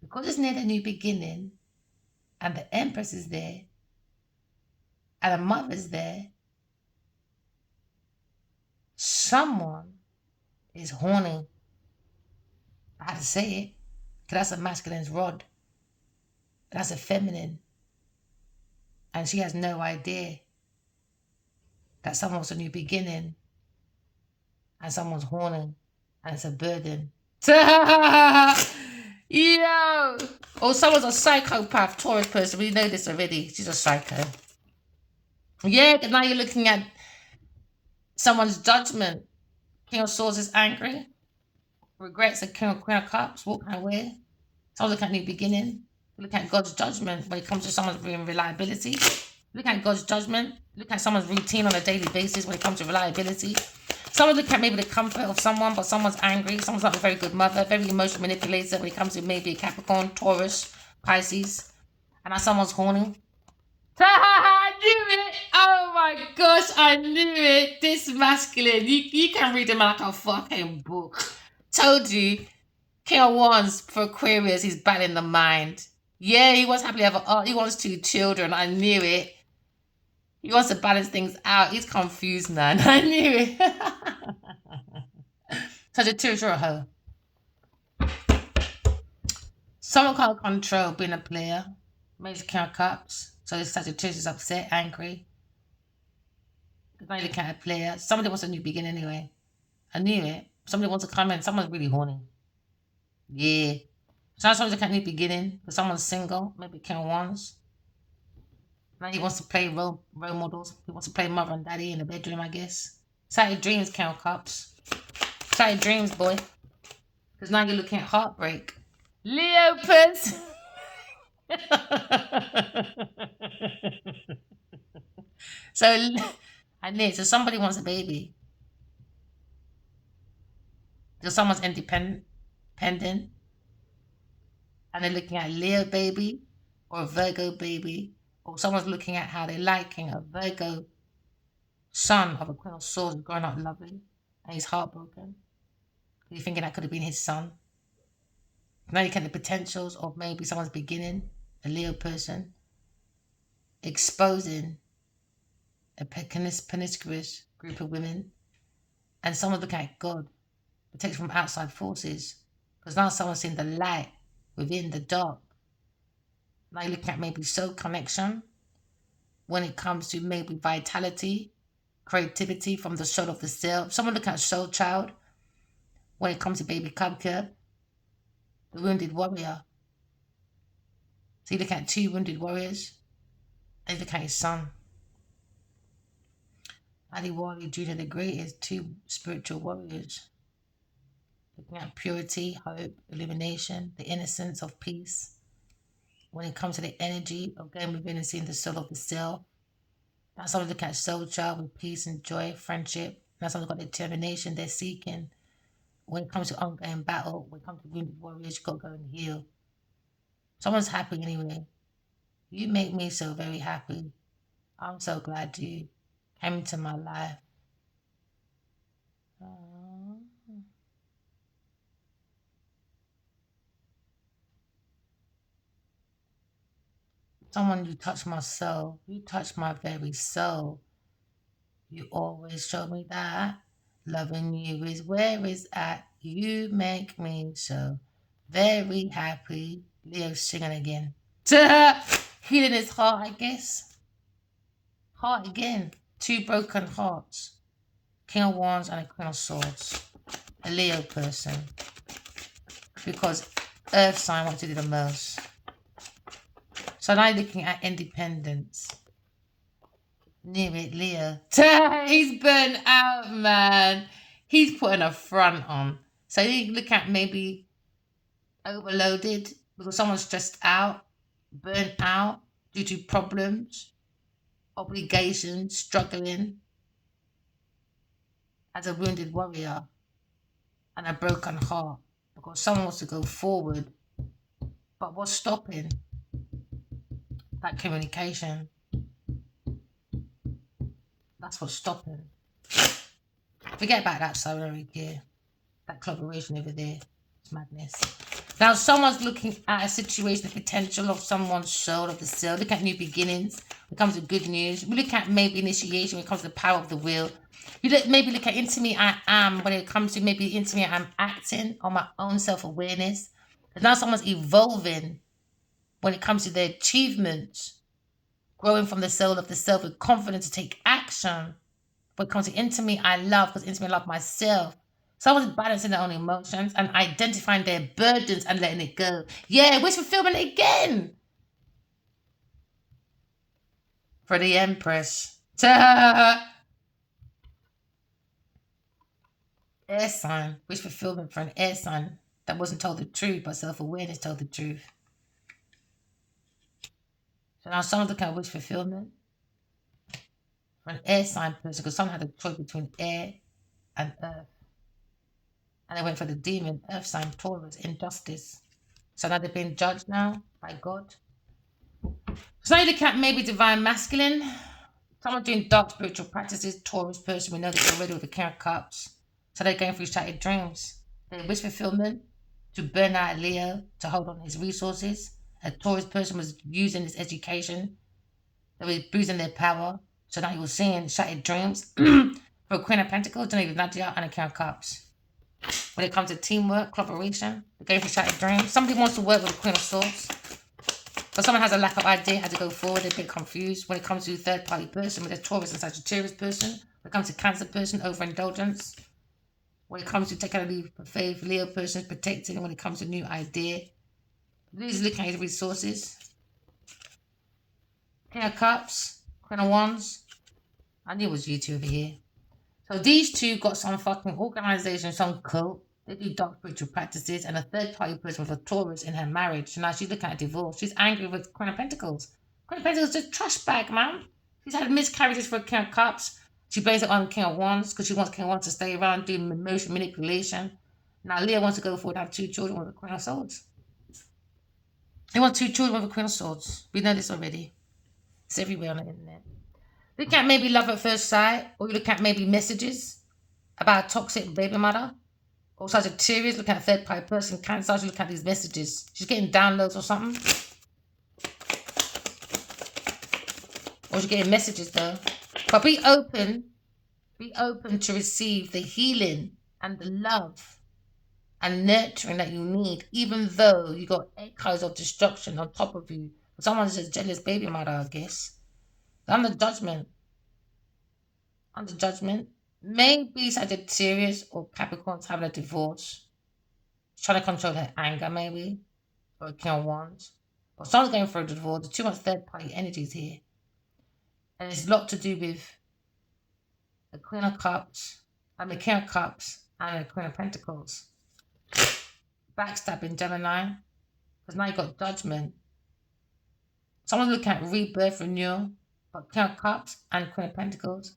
because it's near the new beginning, and the Empress is there, and the Mother's there, someone is horny. I had to say it, because that's a masculine's rod. That's a feminine. And she has no idea that someone's a new beginning and someone's horny and it's a burden. Yo! Or someone's a psychopath, Taurus person. We know this already. She's a psycho. Yeah, because now you're looking at someone's judgment. King of Swords is angry. Regrets the Queen of Cups. What kind of way? Someone's looking at new beginning. Look at God's judgment when it comes to someone's reliability. Look at God's judgment. Look at someone's routine on a daily basis when it comes to reliability. Someone look at maybe the comfort of someone, but someone's angry. Someone's not a very good mother, very emotional manipulator when it comes to maybe a Capricorn, Taurus, Pisces. And now someone's horny. I knew it! Oh my gosh, I knew it! This masculine. You can read him like a fucking book. Told you. King of Wands for Aquarius, he's battling the mind. Yeah, he wants happily ever. Oh, he wants 2 children. I knew it. He wants to balance things out. He's confused, man. I knew it. Sagittarius, you're a hoe. Someone can't control being a player. Major King of Cups. So the Sagittarius is upset, angry. Now you look at a player. Somebody wants a new beginning anyway. I knew it. Somebody wants to come in. Someone's really horny. Yeah. Someone's looking at new beginning. Because someone's single. Maybe King of Wands. Now he wants to play role models. He wants to play mother and daddy in the bedroom, I guess. Saturday dreams, King of Cups. Saturday dreams, boy. Because now you're looking at heartbreak. Leo puss. So, so somebody wants a baby. So someone's independent. And they're looking at a Leo baby or a Virgo baby. Or someone's looking at how they're liking a Virgo son of a Queen of Swords growing up lovely. And he's heartbroken. You're thinking that could have been his son. Now you get the potentials of maybe someone's beginning, a Leo person, exposing a promiscuous group of women, and someone looking at God, protection from outside forces. Because now someone's seeing the light within the dark. Now you're looking at maybe soul connection when it comes to maybe vitality, creativity from the soul of the self. Someone looking at soul child when it comes to baby cupcake, the wounded warrior. So you look at 2 wounded warriors, and you look at his son. Ali Wali Jr. the Great is 2 spiritual warriors. Looking at purity, hope, illumination, the innocence of peace. When it comes to the energy of going within and seeing the soul of the self. Now someone looking at soul child with peace and joy, friendship. Now someone's got determination they're seeking. When it comes to ongoing battle, when it comes to wounded warriors, you've got to go and heal. Someone's happy anyway. You make me so very happy. I'm so glad you came into my life. Someone, you touch my soul. You touch my very soul. You always show me that loving you is where it's at. You make me so very happy. Leo's singing again. Healing his heart, I guess. Heart again. 2 broken hearts. King of Wands and a Queen of Swords. A Leo person. Because Earth sign wants to do the most. So now you're looking at independence. Near it, Leo. He's burnt out, man. He's putting a front on. So you look at maybe overloaded because someone's stressed out, burnt out due to problems, obligations, struggling as a wounded warrior and a broken heart because someone wants to go forward. But what's stopping that communication? That's what's stopping. Forget about that salary gear. That collaboration over there. It's madness. Now, someone's looking at a situation, the potential of someone's soul, of the soul. Look at new beginnings when it comes to good news. We look at maybe initiation when it comes to the power of the will. Maybe look at into me I am when it comes to maybe into me I'm acting on my own self-awareness. Because now someone's evolving when it comes to their achievements, growing from the soul of the self with confidence to take action. When it comes to into me I love, because into me I love myself. Someone's balancing their own emotions and identifying their burdens and letting it go. Yeah, wish fulfillment again for the Empress. Air sign. Wish fulfillment for an air sign that wasn't told the truth, but self-awareness told the truth. So now someone's looking at wish fulfillment for an air sign person, because someone had a choice between air and earth. And they went for the demon, earth sign, Taurus, injustice. So now they're being judged now by God. So now you look at maybe divine masculine. Someone doing dark spiritual practices, Taurus person, we know this already with the King of Cups. So they're going through shattered dreams. They wish fulfillment to burn out Leo to hold on his resources. A Taurus person was using his education. They were bruising their power. So now he was seeing shattered dreams. For Queen of Pentacles, Genevieve Nadia, and a King of Cups. When it comes to teamwork, collaboration, they're going for shattered dreams. Somebody wants to work with the Queen of Swords. But someone has a lack of idea how to go forward. They're a bit confused when it comes to third-party person with a Taurus and Sagittarius person. When it comes to Cancer person, overindulgence. When it comes to taking a leave of faith, Leo person is protecting. When it comes to new idea, he's looking at his resources. King of Cups, Queen of Wands. I knew it was you two over here. So these two got some fucking organization, some cult. They do dark spiritual practices, and a third-party person with a Taurus in her marriage. So now she's looking at divorce. She's angry with Queen of Pentacles. Queen of Pentacles is a trash bag, man. She's had miscarriages for King of Cups. She blames it on King of Wands because she wants King of Wands to stay around doing emotion manipulation. Now Leah wants to go forward and have 2 children with a Queen of Swords. They want 2 children with a Queen of Swords. We know this already. It's everywhere on the internet. Look at maybe love at first sight, or you look at maybe messages about a toxic baby mother. Or Sagittarius, look at a third-party person. Cancer, you look at these messages. She's getting downloads or something. Or she's getting messages though. But be open to receive the healing and the love and nurturing that you need, even though you got echoes of destruction on top of you. Someone's a jealous baby mother, I guess. Under judgment. Maybe Sagittarius or Capricorn's having a divorce. Trying to control her anger, maybe. Or a King of Wands. But someone's going for a divorce. There's too much third-party energies here. And it's a lot to do with the King of Cups, and a Queen of Pentacles. Backstabbing Gemini. Because now you've got judgment. Someone's looking at rebirth, renewal. But King of Cups and Queen of Pentacles,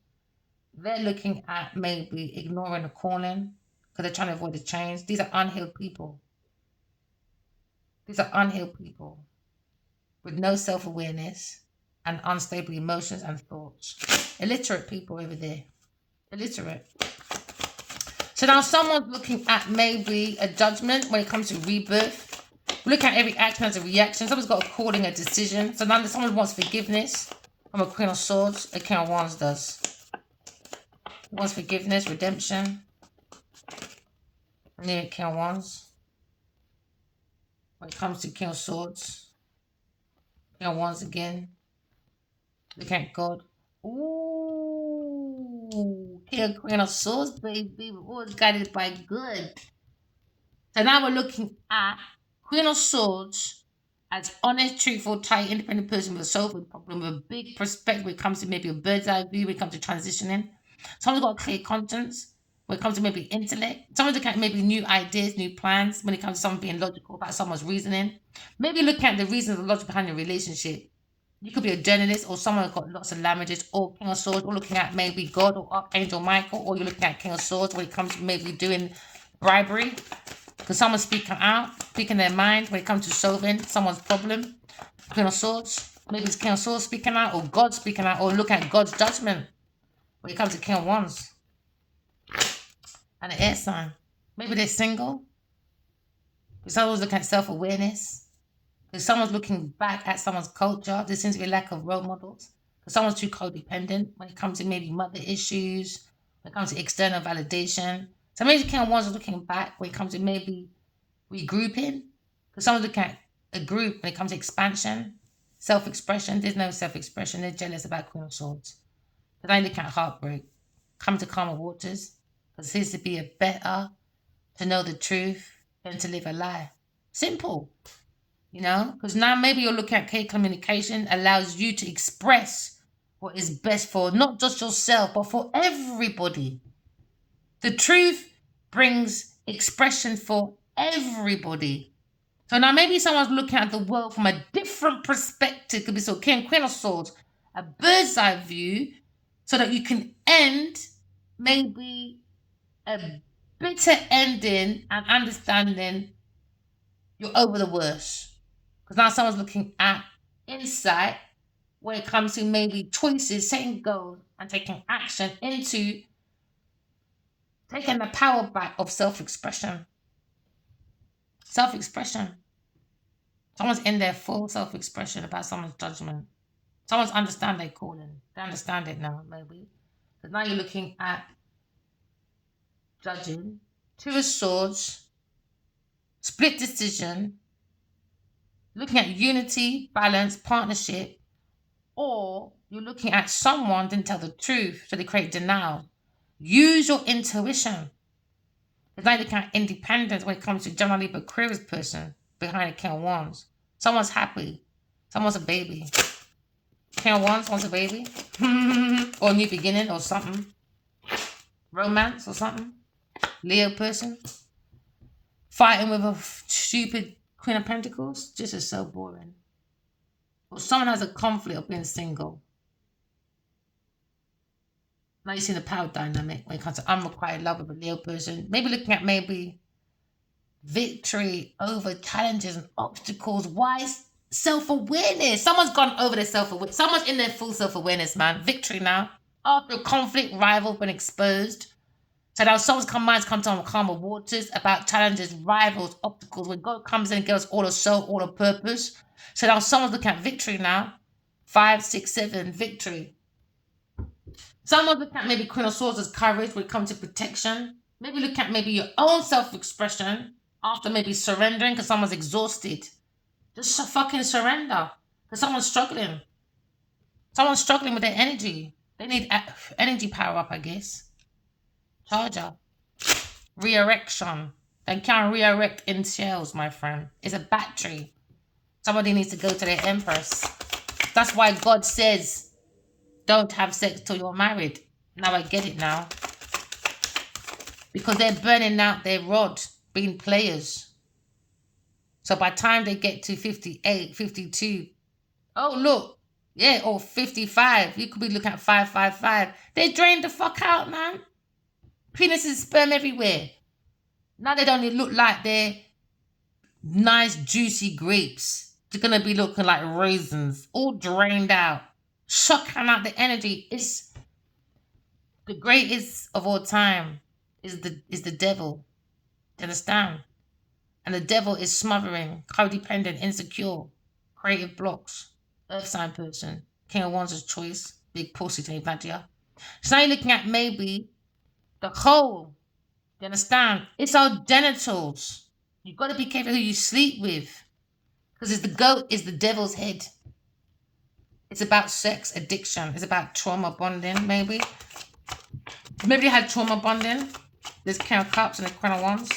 they're looking at maybe ignoring the calling because they're trying to avoid the change. These are unhealed people. With no self-awareness and unstable emotions and thoughts. Illiterate people over there. Illiterate. So now someone's looking at maybe a judgment when it comes to rebirth. We look at every action as a reaction. Someone's got a calling, a decision. So now someone wants forgiveness from a Queen of Swords. A King of Wands does. Wants forgiveness, redemption. And then King of Wands. When it comes to King of Swords. King of Wands again. Look at God. Ooh. Queen of Swords, baby. We're always guided by good. So now we're looking at Queen of Swords as honest, truthful, tight, independent person with a soulful problem, with a big perspective when it comes to maybe a bird's eye view, when it comes to transitioning. Someone's got a clear conscience when it comes to maybe intellect. Someone's looking at maybe new ideas, new plans when it comes to someone being logical about someone's reasoning. Maybe looking at the reasons and logic behind your relationship. You could be a journalist or someone who's got lots of languages, or King of Swords, or looking at maybe God or Archangel Michael, or you're looking at King of Swords when it comes to maybe doing bribery. Because someone's speaking out, speaking their mind when it comes to solving someone's problem. Queen of Swords. Maybe it's King of Swords speaking out, or God speaking out, or look at God's judgment when it comes to King of Wands. And an air sign. Maybe they're single. Because someone's looking at self-awareness. Because someone's looking back at someone's culture. There seems to be a lack of role models. Because someone's too codependent when it comes to maybe mother issues, when it comes to external validation. So maybe the kind of ones are looking back when it comes to maybe regrouping. Because someone's looking at a group when it comes to expansion, self-expression. There's no self-expression. They're jealous about Queen of Swords. But I look at heartbreak. Come to calmer waters. Because it seems to be a better to know the truth than to live a lie. Simple. You know, because now maybe you're looking at clear communication allows you to express what is best for not just yourself, but for everybody. The truth brings expression for everybody. So now maybe someone's looking at the world from a different perspective. Could be so King, Queen of Swords, a bird's eye view, so that you can end maybe a bitter ending and understanding you're over the worst. Because now someone's looking at insight when it comes to maybe choices, setting goals, and taking action into taking the power back of self-expression. Self-expression. Someone's in their full self-expression about someone's judgment. Someone's understand their calling. They understand it now, maybe. But now you're looking at judging. Two of Swords, split decision, looking at unity, balance, partnership, or you're looking at someone didn't tell the truth, so they create denial. Use your intuition. It's like looking at independence when it comes to generally the Aquarius person behind the King of Wands. Someone's happy. Someone's a baby. King of Wands wants a baby. Or a new beginning or something. Romance or something. Leo person. Fighting with a stupid Queen of Pentacles. Just is so boring. Or someone has a conflict of being single. Now you see the power dynamic when it comes to unrequited love with a Leo person. Maybe looking at maybe victory over challenges and obstacles. Why self-awareness? Someone's gone over their self-awareness. Someone's in their full self-awareness, man. Victory now. After conflict, rival been exposed. So now someone's minds come to calmer waters about challenges, rivals, obstacles. When God comes in and gives all the soul, all the purpose. So now someone's looking at victory now. 5, 6, 7, victory. Someone look at maybe Queen of Swords as courage when it comes to protection. Maybe look at maybe your own self-expression after maybe surrendering because someone's exhausted. Just fucking surrender because someone's struggling. Someone's struggling with their energy. They need energy power up, I guess. Charger. Re-erection. They can't re-erect in shells, my friend. It's a battery. Somebody needs to go to their Empress. That's why God says, don't have sex till you're married. Now I get it now. Because they're burning out their rod, being players. So by the time they get to 58, 52, oh look, yeah, or 55, you could be looking at 555. They drained the fuck out, man. Penis and sperm everywhere. Now they don't look like they're nice, juicy grapes. They're going to be looking like raisins, all drained out. Sucking out the energy. It's the greatest of all time is the devil. You understand? And the devil is smothering, codependent, insecure, creative blocks, earth sign person, King of Wands' choice, big pussy to Nadia. So now you're looking at maybe the whole. You understand? It's our genitals. You've got to be careful who you sleep with. Because it's the goat is the devil's head. It's about sex addiction. It's about trauma bonding, maybe. Maybe they had trauma bonding. There's King of Cups and there's Queen of Wands.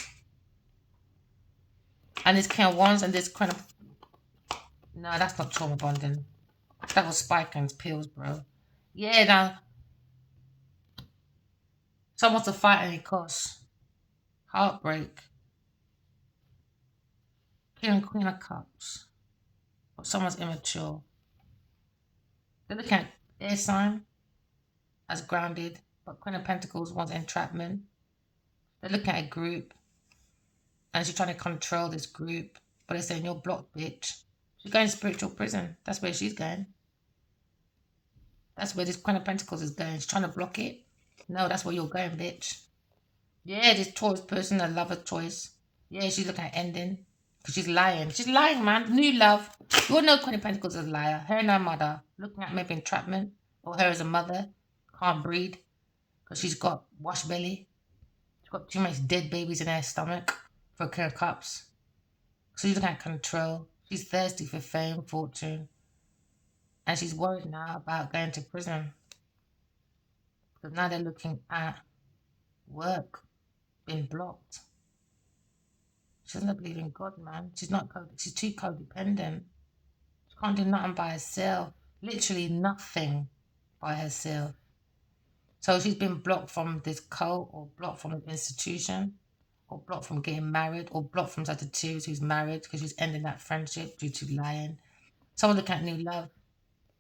And there's King of Wands and there's Queen of... No, that's not trauma bonding. That was Spike and pills, bro. Yeah, now... Someone's to fight at any cost. Heartbreak. King and Queen of Cups. Or someone's immature. They look at air sign as grounded, but Queen of Pentacles wants entrapment. They're looking at a group, and she's trying to control this group, but they're saying, you're blocked, bitch. She's going to spiritual prison. That's where she's going. That's where this Queen of Pentacles is going. She's trying to block it. No, that's where you're going, bitch. Yeah, this Taurus person, a lover choice. Yeah, she's looking at ending. Because she's lying. She's lying, man. New love. You all know Queen of Pentacles is a liar. Her and her mother. Looking at maybe entrapment. Or her as a mother. Can't breed. Because she's got wash belly. She's got too much dead babies in her stomach. For King of Cups. So she's looking at control. She's thirsty for fame, fortune. And she's worried now about going to prison. Because now they're looking at work being blocked. She doesn't believe in God, man. She's too codependent. She can't do nothing by herself. Literally nothing by herself. So she's been blocked from this cult, or blocked from an institution, or blocked from getting married, or blocked from Sagittarius who's married because she's ending that friendship due to lying. Someone looking at new love.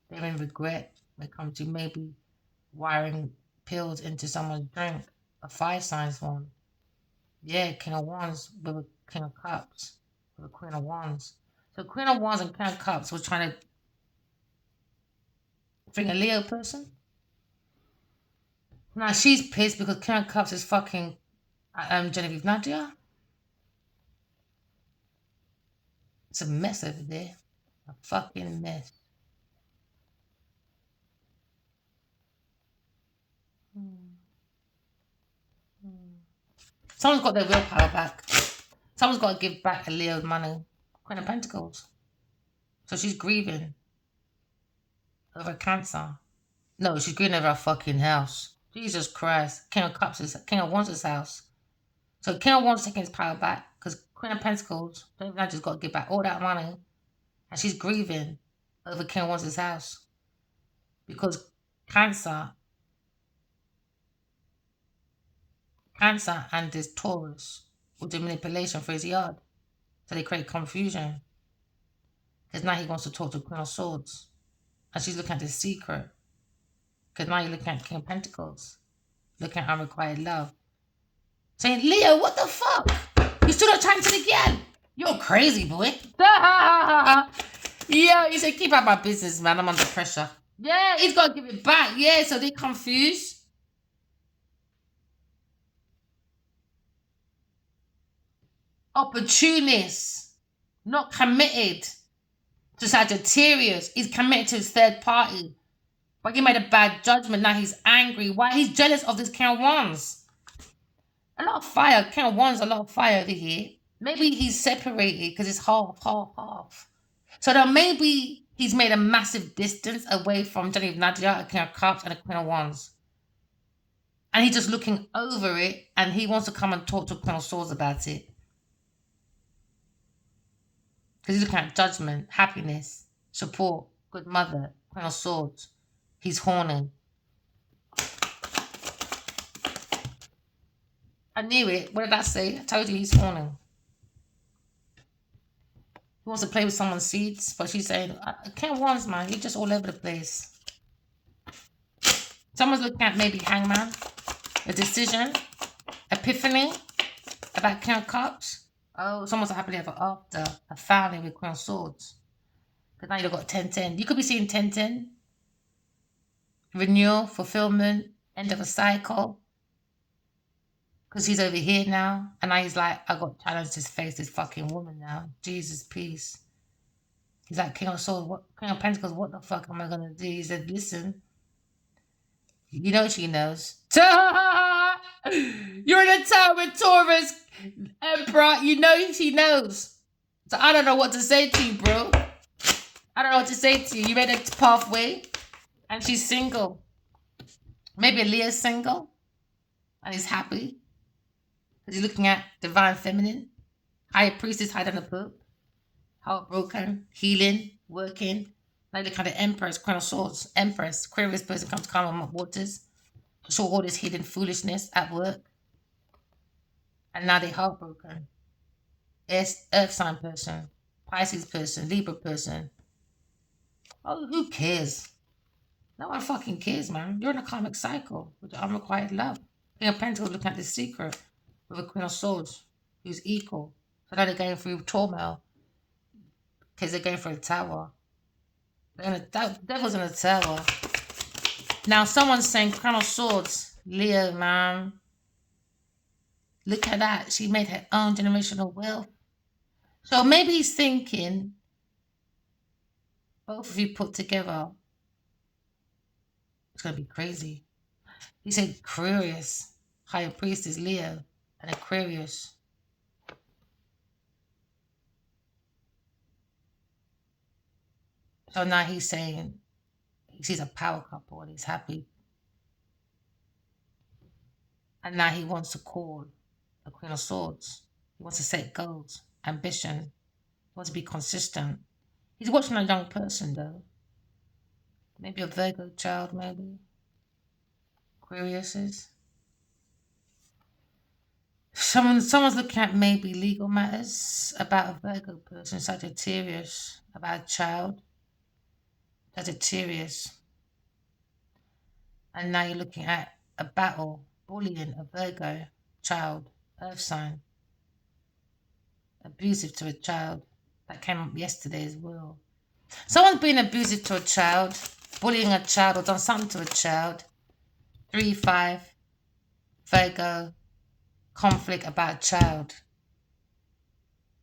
They're in regret when it comes to maybe wiring pills into someone's drink. A 5 signs one. Yeah, King of Wands with a King of Cups with a Queen of Wands. So Queen of Wands and King of Cups was trying to bring a Leo person. Now she's pissed because King of Cups is fucking Genevieve Nadia. It's a mess over there. A fucking mess. Someone's got their willpower back. Someone's got to give back a Leo money. Queen of Pentacles. So she's grieving over cancer. No, she's grieving over her fucking house. Jesus Christ. King of Cups is King of Wands' house. So King of Wands is taking his power back because Queen of Pentacles, David just got to give back all that money. And she's grieving over King of Wands' house. Because Cancer and this Taurus will do manipulation for his yard. So they create confusion. Because now he wants to talk to Queen of Swords. And she's looking at this secret. Because now you're looking at King of Pentacles. Looking at unrequited love. Saying, Leo, what the fuck? You stood up chanting again. You're crazy, boy. Yeah, he said, keep out my business, man. I'm under pressure. Yeah, he's got to give it back. Yeah, so they're confused. Opportunist. Not committed to Sagittarius. He's committed to his third party. But he made a bad judgment. Now he's angry. Why? He's jealous of this King of Wands. A lot of fire. King of Wands, a lot of fire over here. Maybe he's separated because it's half. So then maybe he's made a massive distance away from Genevieve Nadia, a King of Cups, and a Queen of Wands. And he's just looking over it, and he wants to come and talk to Queen of Swords about it. Because he's looking at judgment, happiness, support, good mother, Queen of Swords. He's horny. I knew it. What did I say? I told you he's horny. He wants to play with someone's seeds, but she's saying, I can't want, man. You're just all over the place. Someone's looking at maybe Hangman, a decision, epiphany about King of Cups. Oh, someone's happily ever after, a family with Queen of Swords. Because now you've got 10-10. You could be seeing 10-10. Renewal, fulfillment, end of a cycle. Because he's over here now. And now he's like, I got challenged to face this fucking woman now. Jesus, peace. He's like, King of Swords, King of Pentacles, what the fuck am I going to do? He said, listen. You know she knows. You're in a tower with Taurus, Emperor. You know she knows. So I don't know what to say to you, bro. I don't know what to say to you. You made a pathway. And she's single. Maybe Leah's single. And he's happy. Because he's looking at divine feminine. High priestess, higher than the Pope. Heartbroken. Healing. Working. Now look at the Empress, Queen of Swords. Empress. Aquarius person comes to calm waters. To show all this hidden foolishness at work. And now they're heartbroken. Earth sign person. Pisces person. Libra person. Oh, who cares? No one fucking cares, man. You're in a karmic cycle with unrequited love. King of Pentacles looking at this secret with a Queen of Swords who's equal. So now they're going through turmoil because they're going for a tower. The devil's in a tower. Now someone's saying Queen of Swords, Leo, man. Look at that. She made her own generational wealth. So maybe he's thinking, both of you put together, it's gonna be crazy. He said Aquarius, higher priest is Leo, and Aquarius. So now he's saying he sees a power couple and he's happy. And now he wants to call the Queen of Swords. He wants to set goals, ambition. He wants to be consistent. He's watching a young person though. Maybe a Virgo child, maybe. Aquarius is. Someone's looking at maybe legal matters about a Virgo person, Sagittarius, about a child, Sagittarius. And now you're looking at a battle, bullying a Virgo child, Earth sign, abusive to a child. That came up yesterday as well. Someone's been abusive to a child, bullying a child, or done something to a child. 3-5, Virgo, conflict about a child.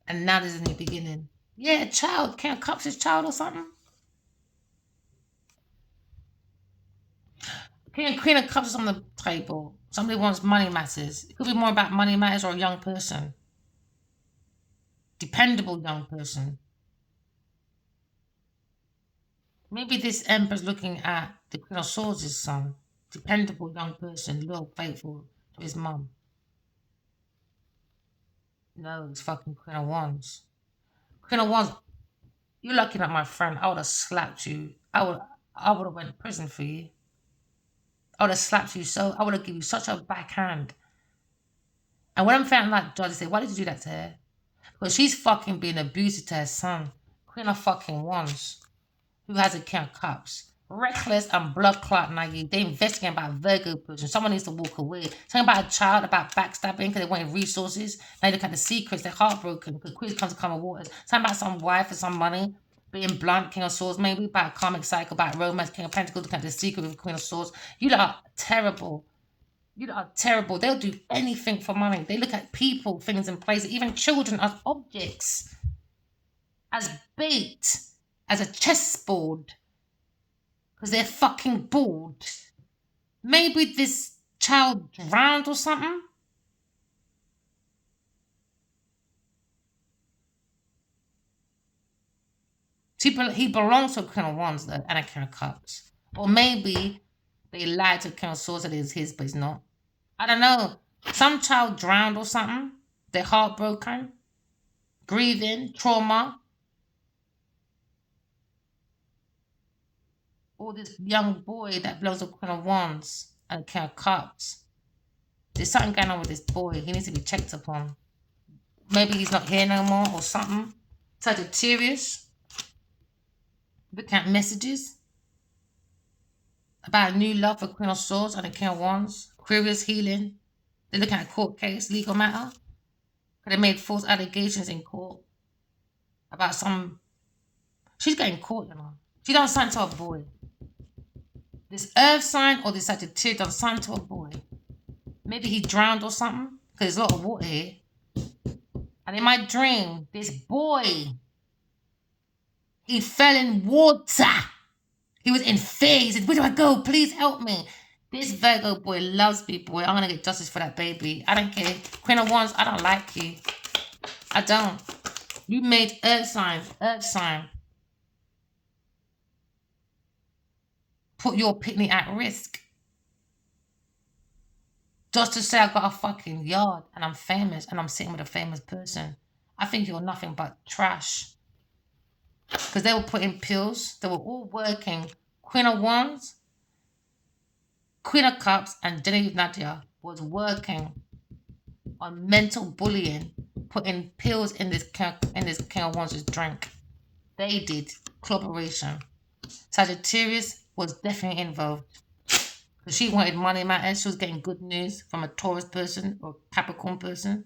And now there's a new beginning. Yeah, a child. King of Cups is child or something. Queen of Cups is on the table. Somebody wants money matters. It could be more about money matters or a young person. Dependable young person. Maybe this Emperor's looking at the Queen of Swords' son. Dependable young person, loyal, faithful to his mum. No, it's fucking Queen of Wands. Queen of Wands, you're lucky not my friend. I would have slapped you. I would have went to prison for you. I would have slapped you so I would have given you such a backhand. And when I'm found like judge, I say, why did you do that to her? Because she's fucking being abusive to her son. Queen of fucking Wands, who has a King of Cups. Reckless and blood clot naive. They investigating about a Virgo person. Someone needs to walk away. Talking about a child, about backstabbing because they wanted resources. They look at the secrets. They're heartbroken because Queen comes to come of waters. Talking about some wife for some money. Being blunt, King of Swords, maybe about a karmic cycle, about romance, King of Pentacles, looking at the secret with Queen of Swords. You lot are terrible. You lot are terrible. They'll do anything for money. They look at people, things, and places, even children as objects, as bait, as a chessboard, because they're fucking bored. Maybe this child drowned or something. He belongs to a King of Wands though, and a King of Cups. Or maybe they lied to King of Swords that it's his, but it's not. I don't know. Some child drowned or something. They're heartbroken, grieving, trauma. Or this young boy that belongs to Queen of Wands and King of Cups. There's something going on with this boy. He needs to be checked upon. Maybe he's not here no more or something. Sagittarius. Looking at messages about a new love for Queen of Swords and the King of Wands. Aquarius healing. They're looking at a court case, legal matter. They made false allegations in court about some. She's getting caught, you know. She done something to a boy. This Earth sign or this Sagittarius done something to a boy. Maybe he drowned or something because there's a lot of water here. And in my dream, this boy, he fell in water. He was in fear. He said, where do I go? Please help me. This Virgo boy loves me, boy. I'm going to get justice for that baby. I don't care. Queen of Wands, I don't like you. I don't. You made Earth sign. Earth sign. Put your picnic at risk. Just to say I got a fucking yard and I'm famous and I'm sitting with a famous person. I think you're nothing but trash. Because they were putting pills. They were all working. Queen of Wands, Queen of Cups, and Genevieve Nadia was working on mental bullying, putting pills in this King of Wands' drink. They did collaboration. Sagittarius was definitely involved. Because she wanted money matters. She was getting good news from a Taurus person or Capricorn person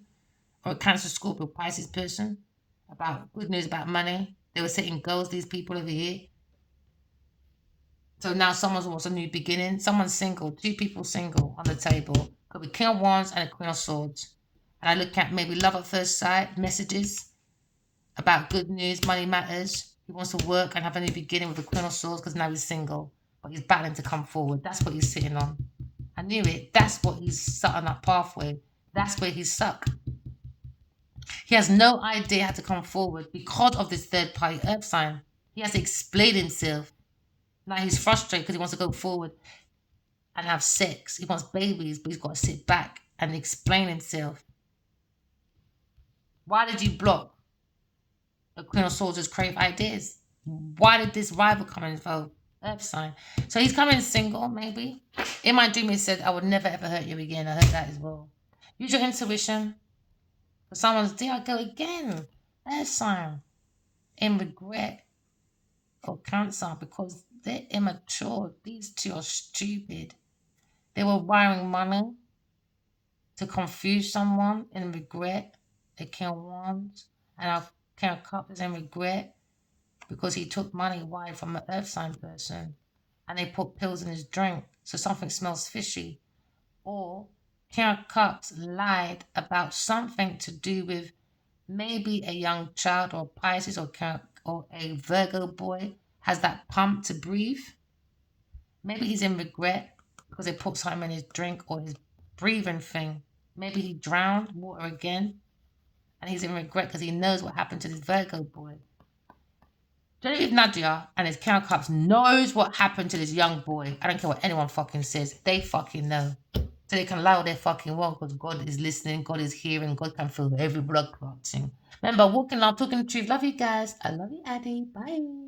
or a Cancer, Scorpio, Pisces person about good news about money. They were setting goals, these people over here. So now someone wants a new beginning. Someone's single. 2 people single on the table. Could be King of Wands and a Queen of Swords. And I look at maybe love at first sight, messages. about good news, money matters. He wants to work and have a new beginning with the Queen of Swords because now he's single, but he's battling to come forward. That's what he's sitting on. I knew it. That's what he's set on that pathway. That's where he's stuck. He has no idea how to come forward because of this third party earth sign. He has to explain himself. Now he's frustrated because he wants to go forward and have sex. He wants babies, but he's got to sit back and explain himself. Why did you block the Queen of Swords' crave ideas? Why did this rival come in vote? Earth sign. So he's coming single, maybe. In my dream, he said, I would never ever hurt you again. I heard that as well. Use your intuition. For someone's, there I go again. Earth sign. In regret for Cancer because they're immature. These two are stupid. They were wiring money to confuse someone in regret. They King of Wands. And our King of Cups is in regret because he took money wired from an earth sign person and they put pills in his drink. So something smells fishy. Or King of Cups lied about something to do with maybe a young child or Pisces or a Virgo boy has that pump to breathe. Maybe he's in regret because they put something in his drink or his breathing thing. Maybe he drowned water again and he's in regret because he knows what happened to this Virgo boy. Genevieve Nadia and his King of Cups knows what happened to this young boy. I don't care what anyone fucking says. They fucking know. So they can allow their fucking wrong because God is listening, God is hearing, God can feel every blood clotting. Remember, walking love, talking the truth. Love you guys. I love you, Addie. Bye.